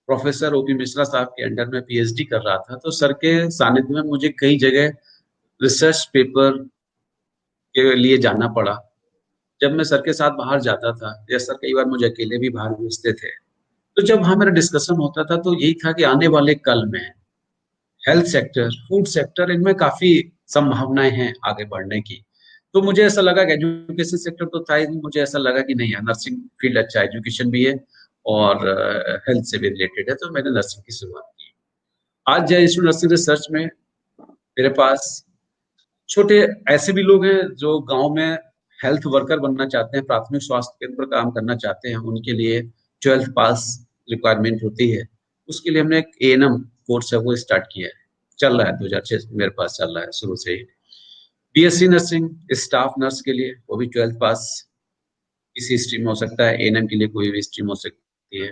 प्रोफेसर ओपी मिश्रा साहब के अंडर में पीएचडी कर रहा था, तो सर के सानिध्य में मुझे कई जगह रिसर्च पेपर के लिए जाना पड़ा। जब मैं सर के साथ बाहर जाता था, या सर कई बार मुझे अकेले भी बाहर भेजते थे, तो जब वहां मेरा डिस्कशन होता था तो यही था कि आने वाले कल में हेल्थ सेक्टर, फूड सेक्टर, इनमें काफी संभावनाएं हैं आगे बढ़ने की। तो मुझे ऐसा लगा कि एजुकेशन सेक्टर तो था ही, मुझे ऐसा लगा कि नहीं यार, नर्सिंग फील्ड अच्छा, एजुकेशन भी है और हेल्थ से भी रिलेटेड है, तो मैंने नर्सिंग की शुरुआत की। आज जय इंस्टीट्यूट नर्सिंग रिसर्च में मेरे पास छोटे ऐसे भी लोग हैं जो गांव में हेल्थ वर्कर बनना चाहते हैं, प्राथमिक स्वास्थ्य केंद्र पर काम करना चाहते हैं, उनके लिए 12th पास रिक्वायरमेंट होती है। उसके लिए हमने एक एएनएम कोर्स है वो स्टार्ट किया है, चल रहा है 2006 से मेरे पास चल रहा है शुरू से ही। बीएससी नर्सिंग स्टाफ नर्स के लिए वो भी 12th पास किसी स्ट्रीम में हो सकता है, एएनएम के लिए कोई भी स्ट्रीम हो सकती है।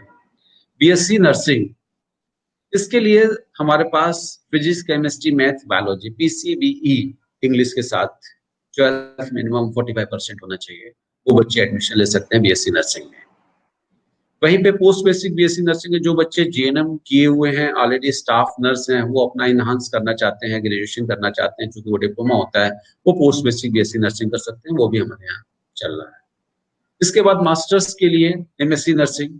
बीएससी नर्सिंग, इसके लिए हमारे पास physics chemistry math biology PCBE English के साथ 12th मिनिमम 45% होना चाहिए, वो बच्चे एडमिशन ले सकते हैं बीएससी नर्सिंग में। वहीं पे पोस्ट बेसिक बीएससी नर्सिंग के जो बच्चे जीएनएम किए हुए हैं, ऑलरेडी स्टाफ नर्स हैं, वो अपना इनहांस करना चाहते हैं, ग्रेजुएशन करना चाहते हैं, चूंकि वो डिप्लोमा होता है, वो पोस्ट बेसिक बीएससी नर्सिंग कर सकते हैं, वो भी हमारे यहाँ चल रहा है। इसके बाद मास्टर्स के लिए एमएससी नर्सिंग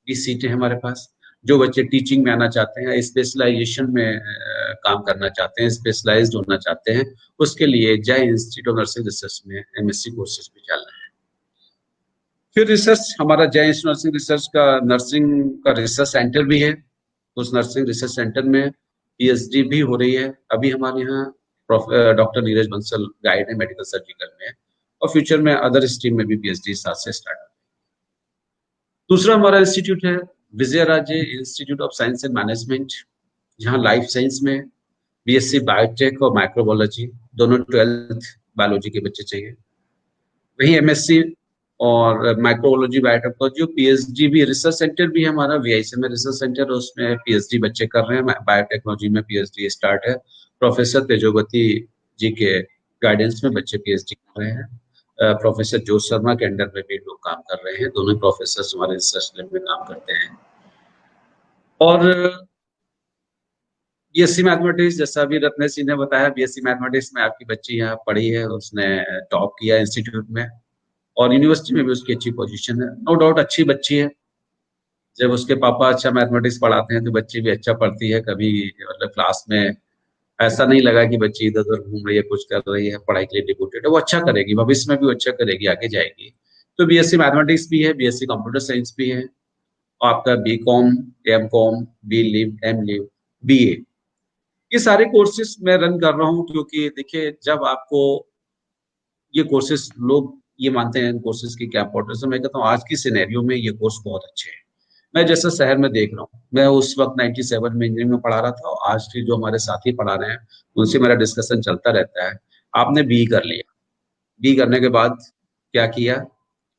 की सीटें हमारे पास। जो बच्चे टीचिंग में आना चाहते हैं, स्पेशलाइजेशन में काम करना चाहते हैं, स्पेशलाइज्ड होना चाहते हैं, उसके लिए जय इंस्टीट्यूट ऑफ नर्सिंग रिसर्च में एमएससी कोर्सेज भी चल रहे हैं। फिर रिसर्च, हमारा जय इंस्टीट्यूट नर्सिंग रिसर्च का नर्सिंग का रिसर्च सेंटर भी है। उस नर्सिंग रिसर्च सेंटर में पीएचडी भी हो रही है। अभी हमारे यहाँ डॉक्टर नीरज बंसल गाइड है मेडिकल सर्जिकल में, और फ्यूचर में अदर स्ट्रीम में भी पीएचडी साथ से स्टार्ट। दूसरा हमारा इंस्टीट्यूट है Vijayraje institute of science and management, जहाँ लाइफ साइंस में बीएससी बायोटेक और माइक्रोबायोलॉजी दोनों 12th बायोलॉजी के बच्चे चाहिए। वहीं एमएससी और माइक्रोबायोलॉजी बायोटेक्नोलॉजी पीएचडी भी, रिसर्च सेंटर भी है हमारा वीआईसी में रिसर्च सेंटर, उसमें पीएचडी बच्चे कर रहे हैं। बायोटेक्नोलॉजी में पीएचडी स्टार्ट है, प्रोफेसर तेजोवती जी के गाइडेंस में बच्चे पीएचडी कर रहे हैं। प्रोफेसर जोश शर्मा के अंडर में भी लोग काम कर रहे हैं, दोनों प्रोफेसर हमारे रिसर्च लैब में काम करते हैं। और बीएससी मैथमेटिक्स, जैसा अभी रत्नेश जी ने बताया, बीएससी मैथमेटिक्स में आपकी बच्ची यहाँ पढ़ी है, उसने टॉप किया इंस्टीट्यूट में, और यूनिवर्सिटी में भी उसकी अच्छी पोजीशन है। नो डाउट अच्छी बच्ची है। जब उसके पापा अच्छा मैथमेटिक्स पढ़ाते हैं तो बच्ची भी अच्छा पढ़ती है। कभी मतलब क्लास में ऐसा नहीं लगा कि बच्ची इधर उधर घूम रही है, कुछ कर रही है, पढ़ाई के लिए डिवोटेड है। वो अच्छा करेगी, भविष्य में भी अच्छा करेगी, आगे जाएगी। तो बीएससी मैथमेटिक्स भी है, बीएससी कंप्यूटर साइंस भी है, और आपका BCom, MCom, B lib, M lib, BA, ये सारे कोर्सेज मैं रन कर रहा हूँ। क्योंकि देखिए, जब आपको ये कोर्सेज, लोग ये मानते हैं कोर्सेज की क्या इंपॉर्टेंस है, मैं कहता हूँ आज की सिनेरियो में ये कोर्स बहुत अच्छे हैं। मैं जैसा शहर में देख रहा हूँ, मैं उस वक्त 97 में इंजीनियरिंग में पढ़ा रहा था, और आज भी जो हमारे साथी पढ़ा रहे हैं उनसे मेरा डिस्कशन चलता रहता है। आपने बी कर लिया, बी करने के बाद क्या किया,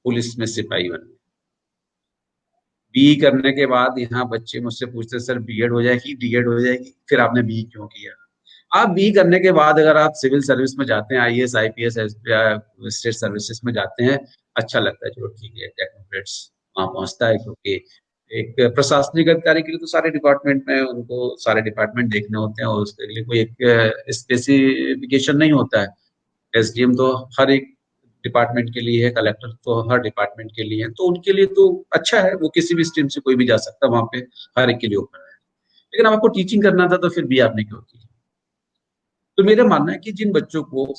पुलिस में सिपाही बन गए। बी करने के बाद यहाँ बच्चे मुझसे पूछते सर बीएड हो जाएगी, डीएड हो जाएगी, फिर आपने बी क्यों किया? आप बी करने के बाद अगर आप सिविल सर्विस में जाते हैं, आईएएस, आईपीएस, स्टेट सर्विसेज में जाते हैं, अच्छा लगता है, चलो ठीक है, टेक्नोक्रेट्स वहां पहुंचता है। क्योंकि एक प्रशासनिक अधिकारी के लिए तो सारे डिपार्टमेंट में उनको सारे डिपार्टमेंट देखने होते हैं, और उसके लिए कोई एक स्पेसिफिकेशन नहीं होता है। एसडीएम तो हर एक डिपार्टमेंट के लिए है, कलेक्टर तो हर डिपार्टमेंट के लिए है, तो उनके लिए तो अच्छा है, वो किसी भी स्ट्रीम से कोई भी जा सकता है, वहां पे हर एक के लिए ओपन है। लेकिन अब आपको टीचिंग करना था तो फिर भी आपने क्यों की? तो मेरा मानना है कि जिन बच्चों को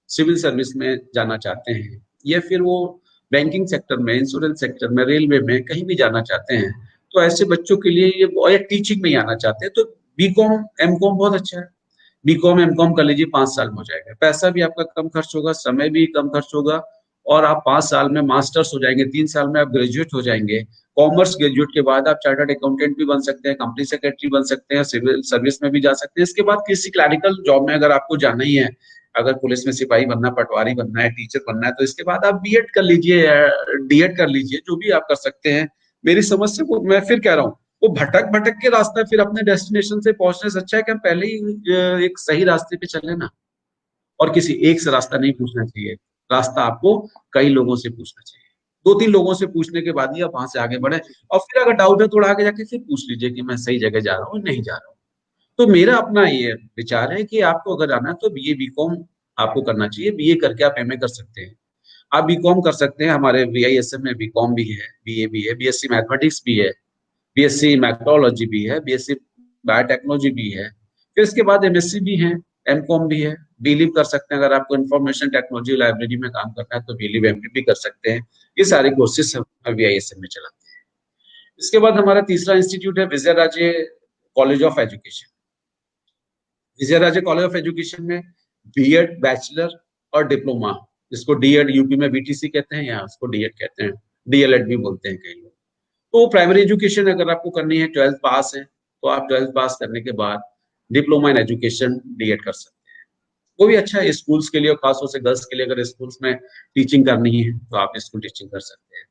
सिविल सर्विस में जाना चाहते हैं या फिर वो बैंकिंग सेक्टर में, इंश्योरेंस सेक्टर में, रेलवे में कहीं भी जाना चाहते हैं, तो ऐसे बच्चों के लिए ये, या टीचिंग में ही आना चाहते हैं, तो बीकॉम एमकॉम बहुत अच्छा है। बीकॉम एमकॉम कर लीजिए, 5 साल में हो जाएगा, पैसा भी आपका कम खर्च होगा, समय भी कम खर्च होगा, और आप 5 साल में मास्टर्स हो जाएंगे, 3 साल में आप ग्रेजुएट हो जाएंगे। कॉमर्स ग्रेजुएट के बाद आप चार्टर्ड अकाउंटेंट भी बन सकते हैं, कंपनी सेक्रेटरी बन सकते हैं, सिविल सर्विस में भी जा सकते हैं। इसके बाद किसी क्लरिकल जॉब में अगर आपको जाना ही है, अगर पुलिस में सिपाही बनना, पटवारी बनना है, टीचर बनना है, तो इसके बाद आप बीएड कर लीजिए, डीएड कर लीजिए, जो भी आप कर सकते हैं। मेरी समझ से मैं फिर कह रहा हूँ, वो भटक भटक के रास्ता फिर अपने डेस्टिनेशन से पहुंचने से अच्छा है कि हम पहले ही एक सही रास्ते पे चले ना, और किसी एक से रास्ता नहीं पूछना चाहिए। रास्ता आपको कई लोगों से पूछना चाहिए, 2-3 लोगों से पूछने के बाद ही आप वहां से आगे बढ़े, और फिर अगर डाउट है थोड़ा आगे जाके फिर पूछ लीजिए कि मैं सही जगह जा रहा हूँ नहीं जा रहा हूँ। तो मेरा अपना ये विचार है कि आपको अगर आना है तो बीए बीकॉम आपको करना चाहिए। बीए करके आप एमए कर सकते हैं, आप बीकॉम कर सकते हैं, हमारे वीआईएसएम में बीकॉम भी है, बीए भी है, बीएससी मैथमेटिक्स भी है, बीएससी मैक्रोलॉजी भी है, बीएससी बायोटेक्नोलॉजी भी है, फिर इसके बाद एमएससी भी है, एमकॉम भी है, बीलिव कर सकते हैं। अगर आपको इंफॉर्मेशन टेक्नोलॉजी लाइब्रेरी में काम करना है तो बीलिव एमडी भी कर सकते हैं। ये सारे कोर्सेज हम वीआईएसएम में चलाते हैं। इसके बाद हमारा तीसरा इंस्टीट्यूट है Vijay Raje college of education. Vijay Raje college of education में बीएड, बैचलर और डिप्लोमा, जिसको डीएड यूपी में बीटीसी कहते हैं, या उसको डीएड कहते हैं, डीएलएड भी बोलते हैं कई लोग। तो प्राइमरी एजुकेशन अगर आपको करनी है, 12th पास है, तो आप 12th पास करने के बाद डिप्लोमा इन एजुकेशन डीएड कर सकते हैं। वो भी अच्छा है स्कूल्स के लिए, और खासतौर से गर्ल्स के लिए, अगर स्कूल्स में टीचिंग करनी है तो आप स्कूल टीचिंग कर सकते हैं।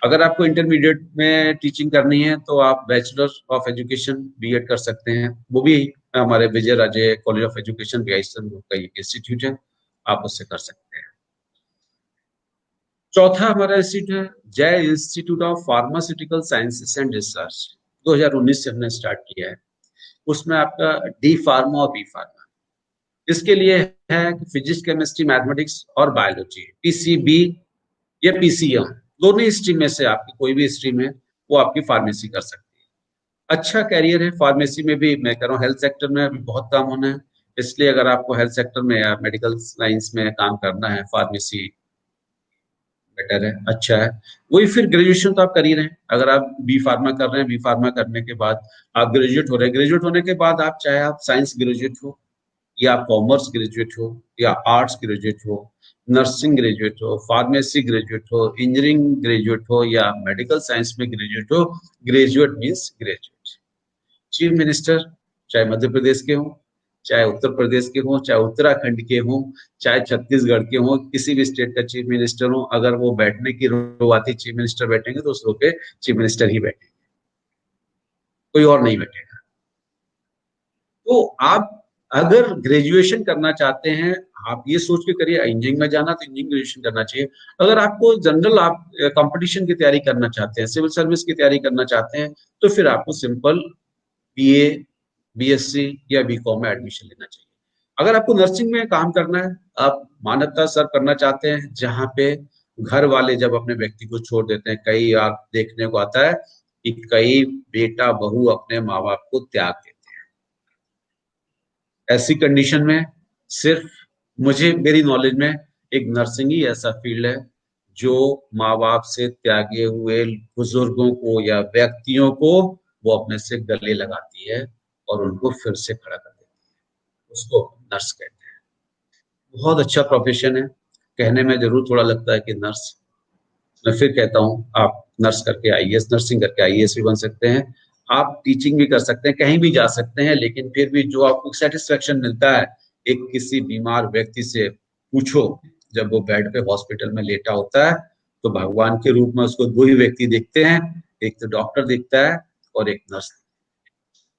अगर आपको इंटरमीडिएट में टीचिंग करनी है तो आप बैचलर ऑफ एजुकेशन बीएड कर सकते हैं, वो भी हमारे विजय राजे कॉलेज ऑफ एजुकेशन बीआईएसएम का इंस्टीट्यूट है, आप उससे कर सकते हैं। चौथा हमारा इंस्टीट्यूट है जय institute of pharmaceutical sciences and research, 2019 से हमने स्टार्ट किया है। उसमें आपका डी फार्मा और बी फार्मा, इसके लिए है फिजिक्स, केमिस्ट्री, मैथमेटिक्स और बायोलॉजी, पीसीबी या पीसीएम, दोनों ही स्ट्रीम में से आपकी कोई भी स्ट्रीम है वो आपकी फार्मेसी कर सकती है। अच्छा कैरियर है फार्मेसी में भी, मैं कह रहा हूँ हेल्थ सेक्टर में अभी बहुत काम होना है, इसलिए अगर आपको हेल्थ सेक्टर में या मेडिकल साइंस में काम करना है, फार्मेसी बेटर है, अच्छा है। वही फिर ग्रेजुएशन तो आप कर ही रहे हैं, अगर आप बी फार्मा कर रहे हैं, बी फार्मा करने के बाद आप ग्रेजुएट हो रहे हैं, ग्रेजुएट होने के बाद आप चाहे आप साइंस ग्रेजुएट हो, या कॉमर्स ग्रेजुएट हो, या आर्ट्स ग्रेजुएट हो, नर्सिंग ग्रेजुएट हो, फार्मेसी ग्रेजुएट हो, इंजीनियरिंग ग्रेजुएट हो, या मेडिकल साइंस में ग्रेजुएट हो, graduate means graduate. Chief minister चाहे मध्य प्रदेश के हों, चाहे उत्तर प्रदेश के हों, चाहे उत्तराखंड के हों, चाहे छत्तीसगढ़ के हों, किसी भी स्टेट का चीफ मिनिस्टर हो, अगर वो बैठने की रो आती चीफ मिनिस्टर बैठेंगे तो उस रो पे चीफ मिनिस्टर ही बैठेंगे, कोई और नहीं बैठेगा। तो आप अगर ग्रेजुएशन करना चाहते हैं, आप ये सोच के करिए इंजीनियरिंग में जाना तो इंजीनियरिंग ग्रेजुएशन करना चाहिए। अगर आपको जनरल आप कंपटीशन की तैयारी करना चाहते हैं, सिविल सर्विस की तैयारी करना चाहते हैं, तो फिर आपको सिंपल बीए, बीएससी या बीकॉम में एडमिशन लेना चाहिए। अगर आपको नर्सिंग में काम करना है, आप मानवता सर्व करना चाहते हैं, जहाँ पे घर वाले जब अपने व्यक्ति को छोड़ देते हैं, कई आप देखने को आता है कि कई बेटा बहू अपने माँ बाप को त्याग देते हैं। ऐसी कंडीशन में सिर्फ मेरी नॉलेज में एक नर्सिंग ही ऐसा फील्ड है जो माँ बाप से त्यागे हुए बुजुर्गों को या व्यक्तियों को वो अपने से गले लगाती है और उनको फिर से खड़ा कर देती है, उसको नर्स कहते हैं। बहुत अच्छा प्रोफेशन है, कहने में जरूर थोड़ा लगता है कि नर्स, मैं फिर कहता हूँ आप नर्स करके आईएएस, नर्सिंग करके आईएएस भी बन सकते हैं, आप टीचिंग भी कर सकते हैं, कहीं भी जा सकते हैं, लेकिन फिर भी जो आपको सेटिस्फेक्शन मिलता है, एक किसी बीमार व्यक्ति से पूछो, जब वो बेड पे हॉस्पिटल में लेटा होता है तो भगवान के रूप में उसको दो ही व्यक्ति दिखते हैं, एक तो डॉक्टर दिखता है और एक नर्स।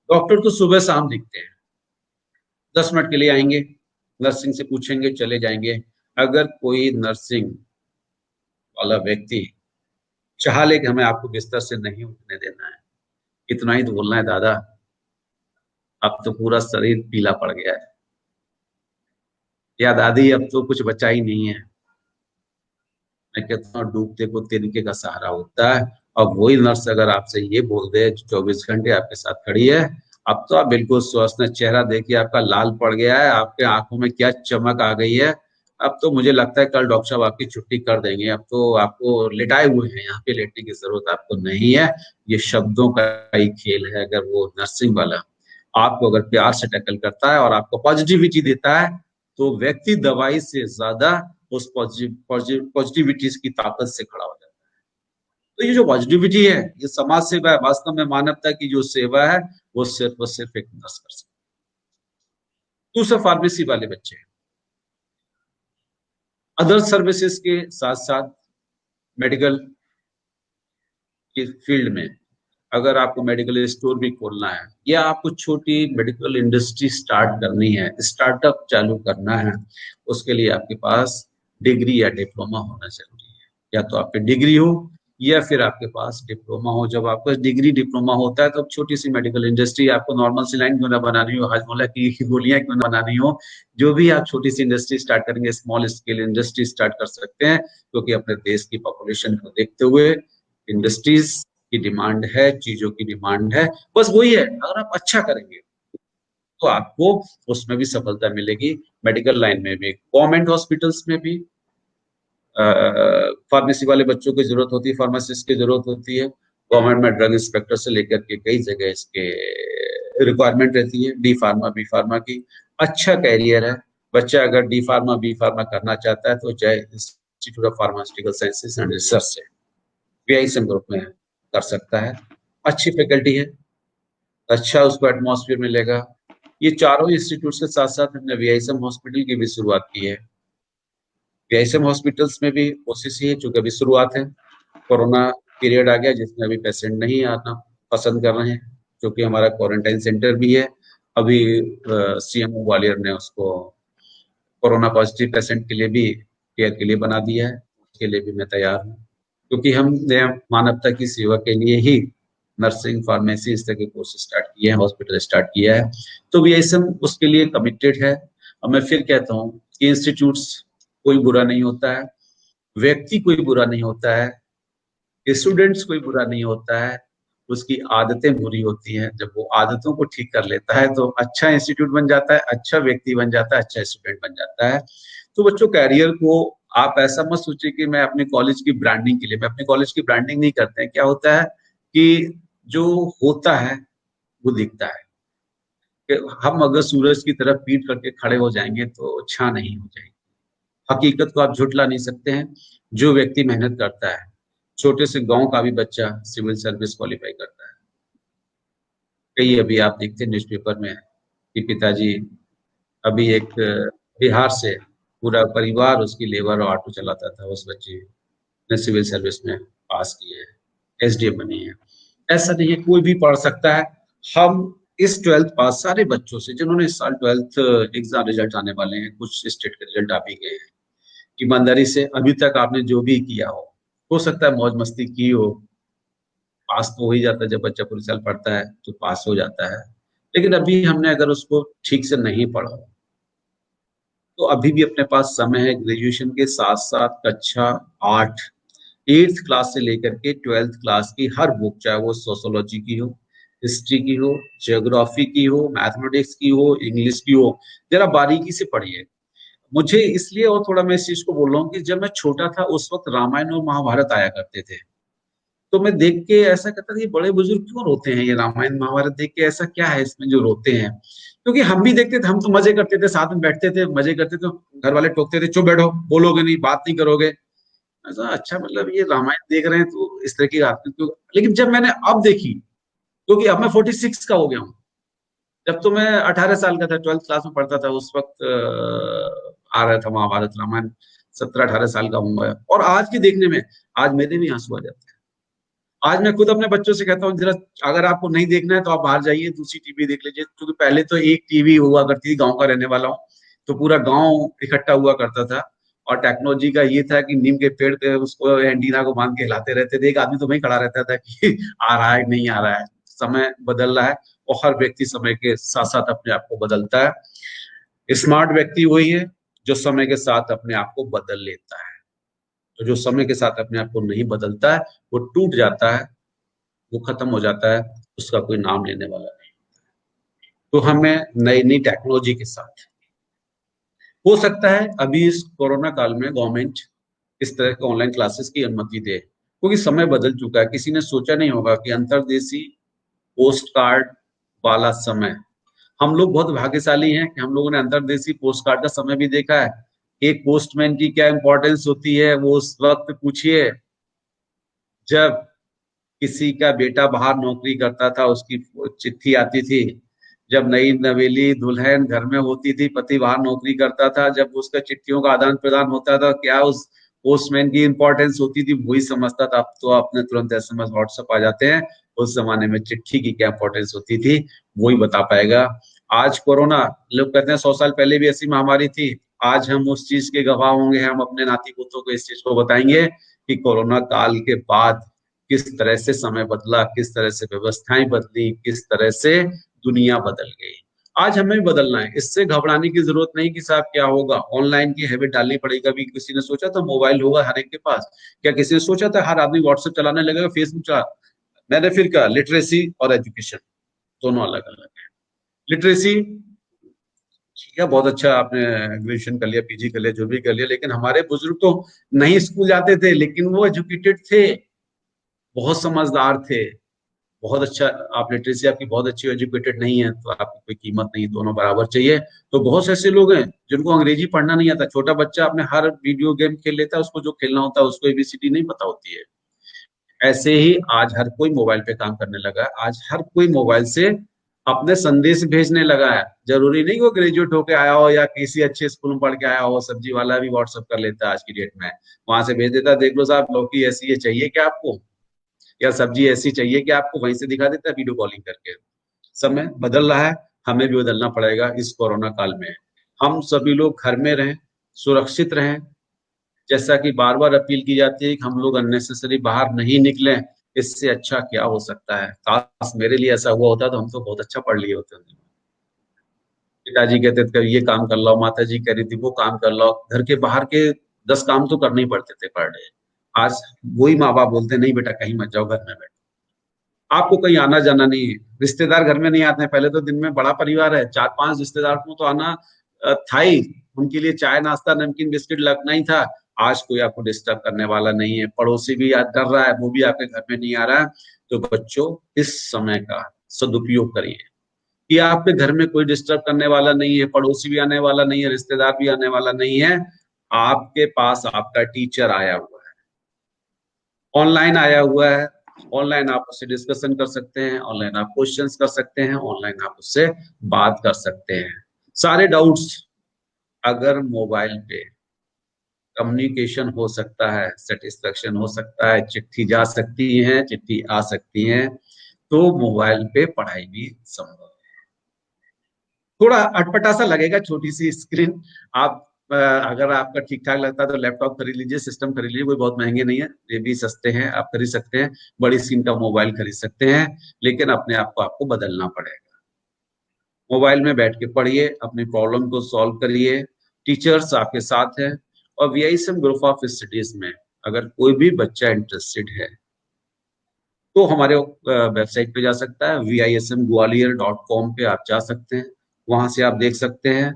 डॉक्टर तो सुबह शाम दिखते हैं, 10 मिनट के लिए आएंगे, नर्सिंग से पूछेंगे, चले जाएंगे। अगर कोई नर्सिंग वाला व्यक्ति चाह ले कि हमें आपको बिस्तर से नहीं उठने देना है, इतना ही तो बोलना है, दादा अब तो पूरा शरीर पीला पड़ गया है, या दादी अब तो कुछ बचा ही नहीं है, मैं कहता हूँ डूबते को तिनके का सहारा होता है। अब वही नर्स अगर आपसे ये बोल दे 24 घंटे आपके साथ खड़ी है, अब तो आप बिल्कुल स्वस्थ हैं, चेहरा देखिए आपका लाल पड़ गया है, आपके आंखों में क्या चमक आ गई है। अब तो मुझे लगता है कल डॉक्टर साहब आपकी छुट्टी कर देंगे। अब तो आपको लिटाए हुए हैं, यहाँ पे लेटने की जरूरत आपको नहीं है। ये शब्दों का ही खेल है। अगर वो नर्सिंग वाला आपको अगर प्यार से टैकल करता है और आपको पॉजिटिविटी देता है, तो व्यक्ति दवाई से ज्यादा उस पॉजिटिविटी की ताकत से खड़ा हो जाता है। तो ये जो पॉजिटिविटी है, ये समाज सेवा है, वास्तव में मानवता की जो सेवा है, वो सिर्फ एक नर्स कर सकती है। दूसरा फार्मेसी वाले बच्चे, अदर सर्विसेज के साथ साथ मेडिकल के फील्ड में अगर आपको मेडिकल स्टोर भी खोलना है या आपको छोटी मेडिकल इंडस्ट्री स्टार्ट करनी है, स्टार्टअप चालू करना है, उसके लिए आपके पास डिग्री या डिप्लोमा होना जरूरी है। या तो आप पे डिग्री हो या फिर आपके पास डिप्लोमा हो। जब आपका डिग्री डिप्लोमा होता है तो छोटी सी मेडिकल इंडस्ट्री, आपको नॉर्मल सिलाइन क्यों ना बनानी हो, हाजमोला की गोलियां क्यों ना बनानी हो, जो भी आप छोटी सी इंडस्ट्री स्टार्ट करेंगे, स्मॉल स्केल इंडस्ट्री स्टार्ट कर सकते हैं। क्योंकि अपने देश की पॉपुलेशन को देखते हुए इंडस्ट्रीज की डिमांड है, चीजों की डिमांड है। बस वही है, अगर आप अच्छा करेंगे तो आपको उसमें भी सफलता मिलेगी। मेडिकल लाइन में भी, गवर्नमेंट हॉस्पिटल्स में भी फार्मेसी वाले बच्चों की जरूरत होती है, फार्मासिस्ट की जरूरत होती है। गवर्नमेंट में ड्रग इंस्पेक्टर से लेकर के कई जगह इसके रिक्वायरमेंट रहती है, डी फार्मा बी फार्मा की। अच्छा कैरियर है। बच्चा अगर डी फार्मा बी फार्मा करना चाहता है तो चाहे institute of pharmaceutical sciences and research से VISM ग्रुप में कर सकता है। अच्छी फैकल्टी है, अच्छा उसको एटमॉस्फेयर मिलेगा। ये चारों इंस्टीट्यूट के साथ साथ हमने VISM हॉस्पिटल की भी शुरुआत की है। VISM हॉस्पिटल्स में भी कोशिश ही है, चूंकि अभी शुरुआत है, कोरोना पीरियड आ गया जिसमें अभी पेशेंट नहीं आना पसंद कर रहे हैं, क्योंकि हमारा क्वारंटाइन सेंटर भी है। अभी CMO ग्वालियर ने उसको कोरोना पॉजिटिव पेशेंट के लिए भी केयर के लिए बना दिया है। उसके लिए भी मैं तैयार हूँ, क्योंकि हमने मानवता की सेवा के लिए ही नर्सिंग, फार्मेसी, इस तरह के कोर्स स्टार्ट किए हैं, हॉस्पिटल स्टार्ट किया है। तो VISM उसके लिए कमिटेड है। और मैं फिर कहता हूँ कि इंस्टीट्यूट्स कोई बुरा नहीं होता है, व्यक्ति कोई बुरा नहीं होता है, स्टूडेंट्स कोई बुरा नहीं होता है, उसकी आदतें बुरी होती हैं। जब वो आदतों को ठीक कर लेता है तो अच्छा इंस्टीट्यूट बन जाता है, अच्छा व्यक्ति बन जाता है, अच्छा स्टूडेंट बन जाता है। तो बच्चों, कैरियर को आप ऐसा मत सोचिए कि मैं अपने कॉलेज की ब्रांडिंग के लिए, मैं अपने कॉलेज की ब्रांडिंग नहीं करते हैं। क्या होता है कि जो होता है वो दिखता है। कि हम अगर सूरज की तरफ पीठ करके खड़े हो जाएंगे तो छां नहीं हो जाएगी। हकीकत को आप झुठला नहीं सकते हैं। जो व्यक्ति मेहनत करता है, छोटे से गांव का भी बच्चा सिविल सर्विस क्वालिफाई करता है। कई अभी आप देखते हैं न्यूज़पेपर में कि पिताजी, अभी एक बिहार से पूरा परिवार उसकी लेबर और ऑटो चलाता था, उस बच्चे ने सिविल सर्विस में पास किए है, SDM बनी है। ऐसा नहीं है, कोई भी पढ़ सकता है। हम इस 12th पास सारे बच्चों से, जिन्होंने इस साल 12th एग्जाम रिजल्ट आने वाले हैं, कुछ स्टेट के रिजल्ट आ भी गए हैं, ईमानदारी से अभी तक आपने जो भी किया हो सकता है मौज मस्ती की हो, पास तो हो ही जाता है। जब बच्चा पूरे साल पढ़ता है तो पास हो जाता है। लेकिन अभी हमने अगर उसको ठीक से नहीं पढ़ा तो अभी भी अपने पास समय है। ग्रेजुएशन के साथ साथ कक्षा 8, 8th क्लास से लेकर के 12th क्लास की हर बुक, चाहे वो सोशोलॉजी की हो, हिस्ट्री की हो, जियोग्राफी की हो, मैथमेटिक्स की हो, इंग्लिश की हो, जरा बारीकी से पढ़िए। मुझे इसलिए और थोड़ा मैं इस चीज को बोल रहा हूँ कि जब मैं छोटा था उस वक्त रामायण और महाभारत आया करते थे, तो मैं देख के ऐसा कहता था, ये बड़े बुजुर्ग क्यों रोते हैं, ये रामायण महाभारत देख के ऐसा क्या है इसमें जो रोते हैं। क्योंकि हम भी देखते थे, हम तो मजे करते थे, साथ में बैठते थे, मजे करते थे। घर वाले टोकते थे, चुप बैठो, बोलोगे नहीं, बात नहीं करोगे। ऐसा अच्छा, मतलब ये रामायण देख रहे हैं तो इस तरह की बात क्यों। लेकिन जब मैंने अब देखी, क्योंकि अब मैं 46 का हो गया हूँ, जब तो मैं 18 साल का था, 12th क्लास में पढ़ता था, उस वक्त आ रहा था महाभारत रामायण, 17-18 साल का हूँ। और आज के देखने में आज मेरे भी आंसू आ जाते हैं। आज मैं खुद अपने बच्चों से कहता हूँ, जरा अगर आपको नहीं देखना है तो आप बाहर जाइए, दूसरी टीवी देख लीजिए। क्योंकि पहले तो एक टीवी हुआ करती थी, गांव का रहने वाला हूँ, तो पूरा गांव इकट्ठा हुआ करता था। और टेक्नोलॉजी का ये था कि नीम के पेड़ पे उसको एंटीना को बांध के हिलाते रहते थे, एक आदमी तो वहीं खड़ा रहता था कि आ रहा है नहीं आ रहा है। समय बदल रहा है और हर व्यक्ति समय के साथ साथ अपने आप को बदलता है। स्मार्ट व्यक्ति वही है जो समय के साथ अपने आप को बदल लेता है। तो जो समय के साथ अपने आप को नहीं बदलता है वो टूट जाता है, वो खत्म हो जाता है, उसका कोई नाम लेने वाला नहीं। तो हमें नई नई टेक्नोलॉजी के साथ हो सकता है अभी इस कोरोना काल में गवर्नमेंट इस तरह के ऑनलाइन क्लासेस की अनुमति दे, क्योंकि समय बदल चुका है। किसी ने सोचा नहीं होगा कि अंतर्देशीय पोस्ट कार्ड वाला समय, हम लोग बहुत भाग्यशाली हैं कि हम लोगों ने अंतर्देशीय पोस्ट कार्ड का समय भी देखा है। एक पोस्टमैन की क्या इंपॉर्टेंस होती है वो उस वक्त पूछिए जब किसी का बेटा बाहर नौकरी करता था, उसकी चिट्ठी आती थी। जब नई नवेली दुल्हन घर में होती थी, पति बाहर नौकरी करता था, जब उसका चिट्ठियों का आदान प्रदान होता था, क्या उस पोस्टमैन की इंपॉर्टेंस होती थी, वही समझता था। अब तो आपने तुरंत SMS व्हाट्सएप आ जाते हैं, उस जमाने में चिट्ठी की क्या इंपॉर्टेंस होती थी वही बता पाएगा। आज कोरोना, लोग कहते हैं 100 साल पहले भी ऐसी महामारी थी, आज हम उस चीज के गवाह होंगे। हम अपने नाती पोतों को इस चीज को बताएंगे कि कोरोना काल के बाद किस तरह से समय बदला, किस तरह से व्यवस्थाएं बदली, किस तरह से दुनिया बदल गई। आज हमें भी बदलना है, इससे घबराने की जरूरत नहीं कि साहब क्या होगा, ऑनलाइन की हैबिट डालनी पड़ेगी। कभी किसी ने सोचा था मोबाइल होगा हर एक के पास? क्या किसी ने सोचा था हर आदमी व्हाट्सएप चलाने लगेगा, फेसबुक चला? मैंने फिर कहा लिटरेसी और एजुकेशन दोनों अलग अलग है। लिटरेसी ठीक है, बहुत अच्छा, आपने ग्रेजुएशन कर लिया, PG कर लिया, जो भी कर लिया, लेकिन हमारे बुजुर्ग तो नहीं स्कूल जाते थे लेकिन वो एजुकेटेड थे, बहुत समझदार थे, बहुत अच्छा। आप लिटरेसी आपकी बहुत अच्छी, एजुकेटेड नहीं है तो आपकी कोई कीमत नहीं, दोनों बराबर चाहिए। तो बहुत से ऐसे लोग हैं जिनको अंग्रेजी पढ़ना नहीं आता। छोटा बच्चा अपने हर वीडियो गेम खेल लेता है, उसको जो खेलना होता है उसको ABCD नहीं पता होती है। ऐसे ही आज हर कोई मोबाइल पे काम करने लगा है, आज हर कोई मोबाइल से अपने संदेश भेजने लगा है। जरूरी नहीं वो ग्रेजुएट होके आया हो या किसी अच्छे स्कूल में पढ़ के आया हो, सब्जी वाला भी व्हाट्सअप कर लेता है आज की डेट में, वहां से भेज देता है, देख लो साहब लौकी ऐसी है, चाहिए क्या आपको, या सब्जी ऐसी चाहिए कि आपको, वहीं से दिखा देता है वीडियो कॉलिंग करके। समय बदल रहा है, हमें भी बदलना पड़ेगा इस कोरोना काल में। हम सभी लोग घर में रहें, सुरक्षित रहें, जैसा कि बार बार अपील की जाती है कि हम लोग अननेसेसरी बाहर नहीं निकलें। इससे अच्छा क्या हो सकता है? काश मेरे लिए ऐसा हुआ होता तो हम तो बहुत अच्छा पढ़ लिए होते। पिताजी कहते थे ये काम कर लो, माता जी कह रही थी वो काम कर लो, घर के बाहर के 10 काम तो करने ही पड़ते थे पर डे। आज वही माँ बाप बोलते नहीं बेटा कहीं मत जाओ, घर में बैठो, आपको कहीं आना जाना नहीं है। रिश्तेदार घर में नहीं आते हैं, पहले तो दिन में बड़ा परिवार है, 4-5 रिश्तेदार को तो आना था ही, उनके लिए चाय नाश्ता नमकीन बिस्किट लगना ही था। आज कोई आपको डिस्टर्ब करने वाला नहीं है, पड़ोसी भी याद कर रहा है, वो भी आपके घर में नहीं आ रहा है। तो बच्चों इस समय का सदुपयोग करिए कि आपके घर में कोई डिस्टर्ब करने वाला नहीं है, पड़ोसी भी आने वाला नहीं है, रिश्तेदार भी आने वाला नहीं है। आपके पास आपका टीचर आया हुआ है, ऑनलाइन आया हुआ है, ऑनलाइन आप उससे डिस्कशन कर सकते हैं, ऑनलाइन आप क्वेश्चंस कर सकते हैं, ऑनलाइन आप उससे बात कर सकते हैं। सारे डाउट्स अगर मोबाइल पे कम्युनिकेशन हो सकता है, सेटिस्फेक्शन हो सकता है, चिट्ठी जा सकती है, चिट्ठी आ सकती है, तो मोबाइल पे पढ़ाई भी संभव है। थोड़ा अटपटा सा लगेगा, छोटी सी स्क्रीन। आप अगर आपका ठीक ठाक लगता है तो लैपटॉप खरीद लीजिए, सिस्टम खरीद लीजिए, कोई बहुत महंगे नहीं है, ये भी सस्ते हैं, आप खरीद सकते हैं। बड़ी स्क्रीन का मोबाइल खरीद सकते हैं, लेकिन अपने आप को आपको बदलना पड़ेगा। मोबाइल में बैठ के पढ़िए, अपनी प्रॉब्लम को सॉल्व करिए, टीचर्स आपके साथ हैं। और VISM ग्रुप ऑफ स्टडीज में अगर कोई भी बच्चा इंटरेस्टेड है तो हमारे वेबसाइट पे जा सकता है, vismgwalior.com पे आप जा सकते हैं, वहां से आप देख सकते हैं।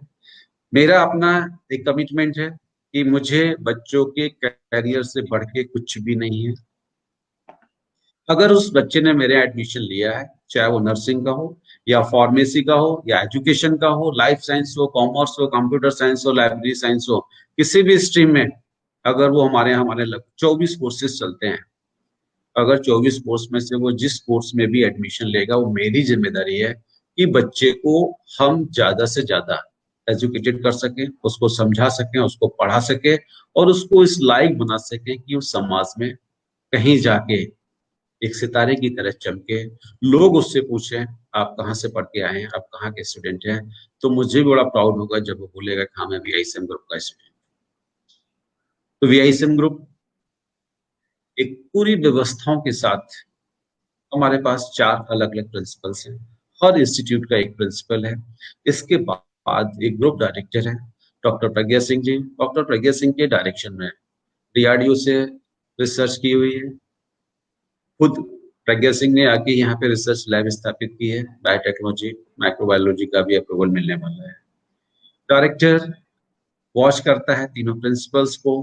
मेरा अपना एक कमिटमेंट है कि मुझे बच्चों के करियर से बढ़ के कुछ भी नहीं है। अगर उस बच्चे ने मेरे एडमिशन लिया है, चाहे वो नर्सिंग का हो या फार्मेसी का हो या एजुकेशन का हो, लाइफ साइंस हो, कॉमर्स हो, कंप्यूटर साइंस हो, लाइब्रेरी साइंस हो, किसी भी स्ट्रीम में, अगर वो हमारे 24 कोर्सेज चलते हैं, अगर 24 कोर्स में से वो जिस कोर्स में भी एडमिशन लेगा, वो मेरी जिम्मेदारी है कि बच्चे को हम ज्यादा से ज्यादा एजुकेटेड कर सकें, उसको समझा सकें, उसको पढ़ा सकें और उसको इस लायक बना सकें कि उस समाज में कहीं जाके एक सितारे की तरह चमके, लोग उससे पूछें आप कहाँ से पढ़ के आए हैं, आप कहाँ के स्टूडेंट हैं। तो मुझे भी बड़ा प्राउड होगा जब वो बोलेगा कि हाँ मैं VISM ग्रुप का स्टूडेंट। तो VISM ग्रुप एक पूरी व्यवस्थाओं के साथ, हमारे पास 4 अलग अलग प्रिंसिपल्स हैं, हर इंस्टीट्यूट का एक प्रिंसिपल है। इसके बाद एक ग्रुप डायरेक्टर है डॉक्टर प्रज्ञा सिंह जी। डॉक्टर प्रज्ञा सिंह के डायरेक्शन में DRDO से रिसर्च की हुई है। खुद प्रज्ञा सिंह ने आके यहाँ पे रिसर्च लैब स्थापित की है। बायोटेक्नोलॉजी, माइक्रोबायोलॉजी का भी अप्रूवल मिलने वाला है। डायरेक्टर वॉच करता है तीनों प्रिंसिपल्स को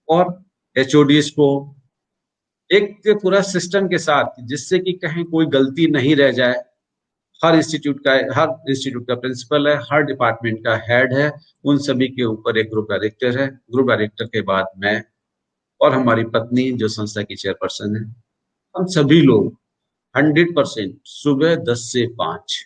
और HODs को एक पूरा सिस्टम के साथ, जिससे कि कहीं कोई गलती नहीं रह जाए। हर इंस्टीट्यूट का प्रिंसिपल है, हर डिपार्टमेंट का हेड है, उन सभी के ऊपर एक ग्रुप डायरेक्टर है। ग्रुप डायरेक्टर के बाद मैं और हमारी पत्नी जो संस्था की चेयरपर्सन है, हम सभी लोग 100% सुबह 10 से 5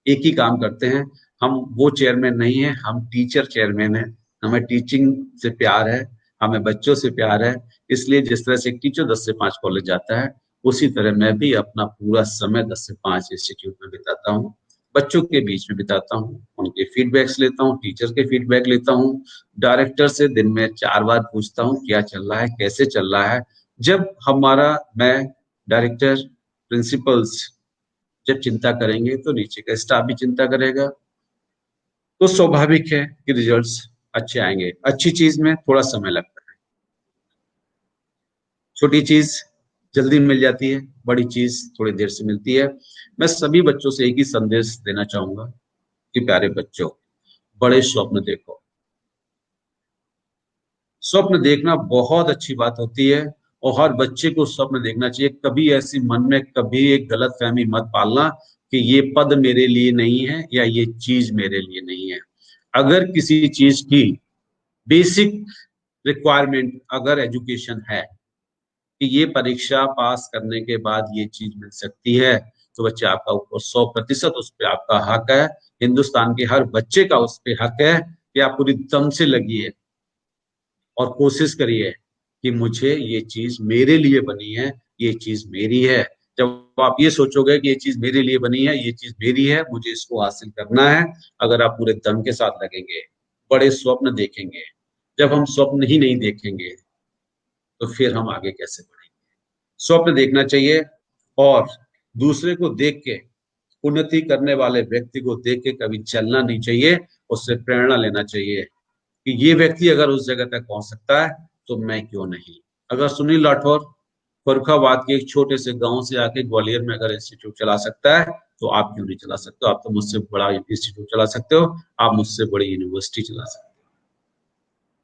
एक ही काम करते हैं। हम वो चेयरमैन नहीं है, हम टीचर चेयरमैन है। हमें टीचिंग से प्यार है, हमें बच्चों से प्यार है। इसलिए जिस तरह से एक टीचर 10 से 5 कॉलेज जाता है, उसी तरह मैं भी अपना पूरा समय 10 से 5 इंस्टीट्यूट में बिताता हूँ, बच्चों के बीच में बिताता हूँ, उनके फीडबैक्स लेता हूँ, टीचर के फीडबैक लेता हूँ, डायरेक्टर से दिन में 4 बार पूछता हूँ क्या चल रहा है, कैसे चल रहा है। जब मैं डायरेक्टर, प्रिंसिपल्स जब चिंता करेंगे तो नीचे का स्टाफ भी चिंता करेगा, तो स्वाभाविक है कि रिजल्ट्स अच्छे आएंगे। अच्छी चीज में थोड़ा समय लगता है, छोटी चीज जल्दी मिल जाती है, बड़ी चीज थोड़ी देर से मिलती है। मैं सभी बच्चों से एक ही संदेश देना चाहूंगा कि प्यारे बच्चों, बड़े स्वप्न देखो। स्वप्न देखना बहुत अच्छी बात होती है और हर बच्चे को स्वप्न देखना चाहिए। कभी ऐसी मन में कभी एक गलत फहमी मत पालना कि ये पद मेरे लिए नहीं है या ये चीज मेरे लिए नहीं है। अगर किसी चीज की बेसिक रिक्वायरमेंट अगर एजुकेशन है कि ये परीक्षा पास करने के बाद ये चीज मिल सकती है, तो बच्चे आपका ऊपर 100% उस पर आपका हक है। हिंदुस्तान के हर बच्चे का उस पर हक है कि आप पूरी दम से लगिए और कोशिश करिए कि मुझे ये चीज मेरे लिए बनी है, ये चीज मेरी है। जब आप ये सोचोगे कि ये चीज मेरे लिए बनी है, ये चीज मेरी है, मुझे इसको हासिल करना है, अगर आप पूरे दम के साथ लगेंगे, बड़े स्वप्न देखेंगे। जब हम स्वप्न ही नहीं देखेंगे तो फिर हम आगे कैसे बढ़ेंगे। स्वप्न देखना चाहिए और दूसरे को देख के, उन्नति करने वाले व्यक्ति को देख के कभी चलना नहीं चाहिए, उससे प्रेरणा लेना चाहिए कि ये व्यक्ति अगर उस जगह तक पहुंच सकता है तो मैं क्यों नहीं। अगर सुनील राठौर फर्रुखाबाद के एक छोटे से गांव से आके ग्वालियर में अगर इंस्टीट्यूट चला सकता है, तो आप क्यों नहीं चला सकते हो। आप तो मुझसे बड़ा इंस्टीट्यूट चला सकते हो, आप मुझसे बड़ी यूनिवर्सिटी चला सकते हो।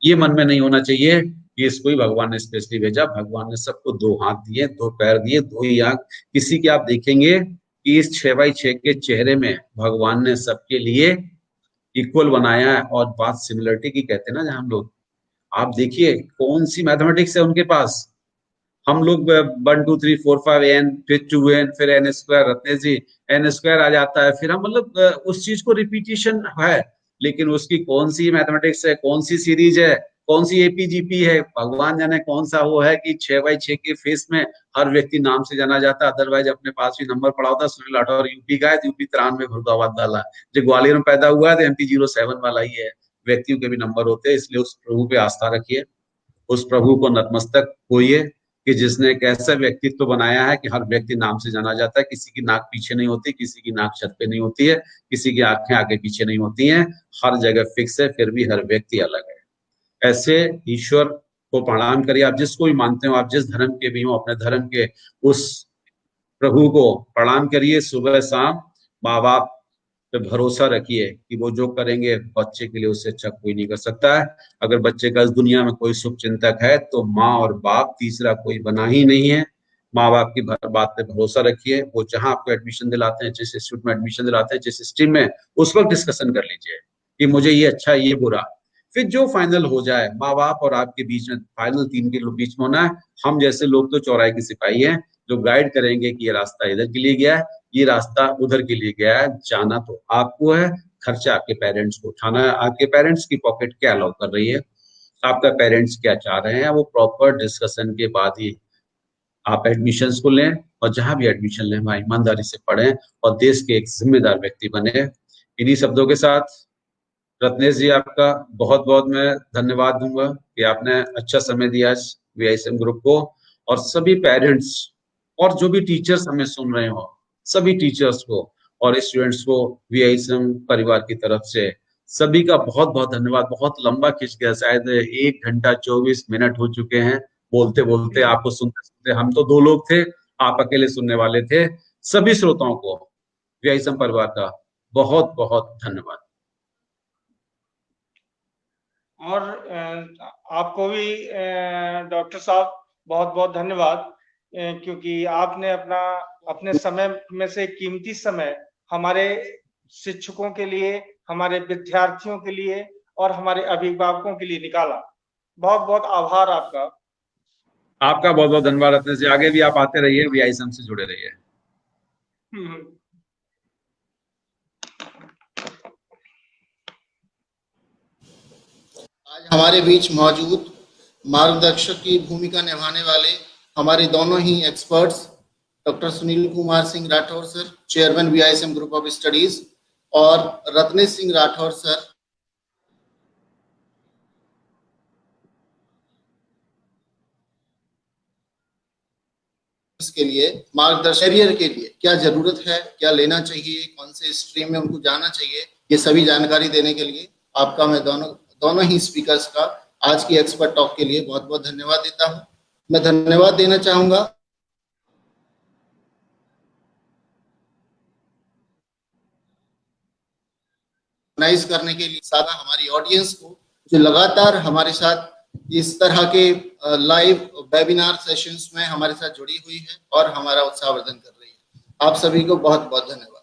ये मन में नहीं होना चाहिए कि इसको ही भगवान ने स्पेशली भेजा। भगवान ने सबको 2 हाथ दिए, 2 पैर दिए, 2 ही आंख। किसी के आप देखेंगे कि इस 6x6 के चेहरे में भगवान ने सबके लिए इक्वल बनाया है। और बात सिमिलरिटी की कहते हैं ना, जहां हम लोग, आप देखिए कौन सी मैथमेटिक्स है उनके पास। हम लोग 1 2 3 4 5 n, फिर 2n, फिर n स्क्वायर, रत्नेश जी n स्क्वायर आ जाता है। फिर हम मतलब उस चीज को रिपीटिशन है, लेकिन उसकी कौन सी मैथमेटिक्स है, कौन सी सीरीज है, कौन सी एपीजीपी है, भगवान जाने कौन सा वो है कि 6x6 के फेस में हर व्यक्ति नाम से जाना जाता है। अदरवाइज अपने पास भी नंबर पड़ा होता। सुनील राठौर यूपी का है, यूपी 93 फर्रुखाबाद वाला, जो ग्वालियर में पैदा हुआ है तो MP 07 वाला ही है। व्यक्तियों के भी नंबर होते हैं, इसलिए उस प्रभु पे आस्था रखिए, उस प्रभु को नतमस्तक होइए कि जिसने एक ऐसा व्यक्तित्व बनाया है कि हर व्यक्ति नाम से जाना जाता है। किसी की नाक पीछे नहीं होती, किसी की नाक छत पे नहीं होती है, किसी की आंखें आगे पीछे नहीं होती हैं, हर जगह फिक्स है, फिर भी हर व्यक्ति अलग है। ऐसे ईश्वर को प्रणाम करिए। आप जिसको भी मानते हो, आप जिस धर्म के भी हो, अपने धर्म के उस प्रभु को प्रणाम करिए। सुबह शाम माँ बाप पे भरोसा रखिए कि वो जो करेंगे बच्चे के लिए उससे अच्छा कोई नहीं कर सकता है। अगर बच्चे का इस दुनिया में कोई शुभ चिंतक है तो माँ और बाप, तीसरा कोई बना ही नहीं है। माँ बाप की बात पे भरोसा रखिए। वो जहां आपको एडमिशन दिलाते हैं, जिस इंस्टीट्यूट में एडमिशन दिलाते हैं, जिस स्ट्रीम में, उस वक्त डिस्कशन कर लीजिए कि मुझे ये अच्छा है, ये बुरा। फिर जो फाइनल हो जाए, माँ बाप और आपके बीच में फाइनल 3 के बीच में होना है। हम जैसे लोग तो चौराहे के सिपाही हैं जो गाइड करेंगे कि ये रास्ता इधर के लिए गया है, ये रास्ता उधर के लिए गया है। जाना तो आपको है, खर्चा आपके पेरेंट्स को उठाना है। आपके पेरेंट्स की पॉकेट क्या अलाउ कर रही है, आपका पेरेंट्स क्या चाह रहे हैं, वो प्रॉपर डिस्कशन के बाद ही आप एडमिशंस को लें। और जहां भी एडमिशन लें वहां ईमानदारी से पढ़ें और देश के एक जिम्मेदार व्यक्ति बने। इन्हीं शब्दों के साथ रत्नेश जी, आपका बहुत बहुत मैं धन्यवाद दूंगा कि आपने अच्छा समय दिया आज VISM ग्रुप को। और सभी पेरेंट्स और जो भी टीचर्स हमें सुन रहे हो, सभी टीचर्स को और स्टूडेंट्स को VISM परिवार की तरफ से सभी का बहुत बहुत धन्यवाद। बहुत लंबा खिंच गया, शायद 1 घंटा 24 मिनट हो चुके हैं बोलते बोलते, आपको सुनते सुनते। हम तो 2 लोग थे, आप अकेले सुनने वाले थे। सभी श्रोताओं को व्याईसम परिवार का बहुत बहुत धन्यवाद।
और आपको भी डॉक्टर साहब बहुत बहुत धन्यवाद, क्योंकि आपने अपने समय में से कीमती समय हमारे शिक्षकों के लिए, हमारे विद्यार्थियों के लिए और हमारे अभिभावकों के लिए निकाला। बहुत बहुत आभार आपका।
आपका बहुत बहुत धन्यवाद रत्न जी। आगे भी आप आते रहिए, व्याईसम से जुड़े रहिए।
आज हमारे बीच मौजूद मार्गदर्शक की भूमिका निभाने वाले हमारे दोनों ही experts, doctor Sunil Kumar Singh Rathore sir, chairman VISM group of studies, और रत्नेश सिंह राठौर सर, के लिए मार्गदर्शन, करियर के लिए क्या जरूरत है, क्या लेना चाहिए, कौन से स्ट्रीम में उनको जाना चाहिए, ये सभी जानकारी देने के लिए आपका मैं दोनों ही स्पीकर्स का आज की एक्सपर्ट टॉक के लिए बहुत बहुत धन्यवाद देता हूं। मैं धन्यवाद देना चाहूंगा ऑर्गेनाइज करने के लिए सादा हमारी ऑडियंस को, जो लगातार हमारे साथ इस तरह के लाइव वेबिनार सेशंस में हमारे साथ जुड़ी हुई है और हमारा उत्साहवर्धन कर रही है। आप सभी को बहुत बहुत धन्यवाद।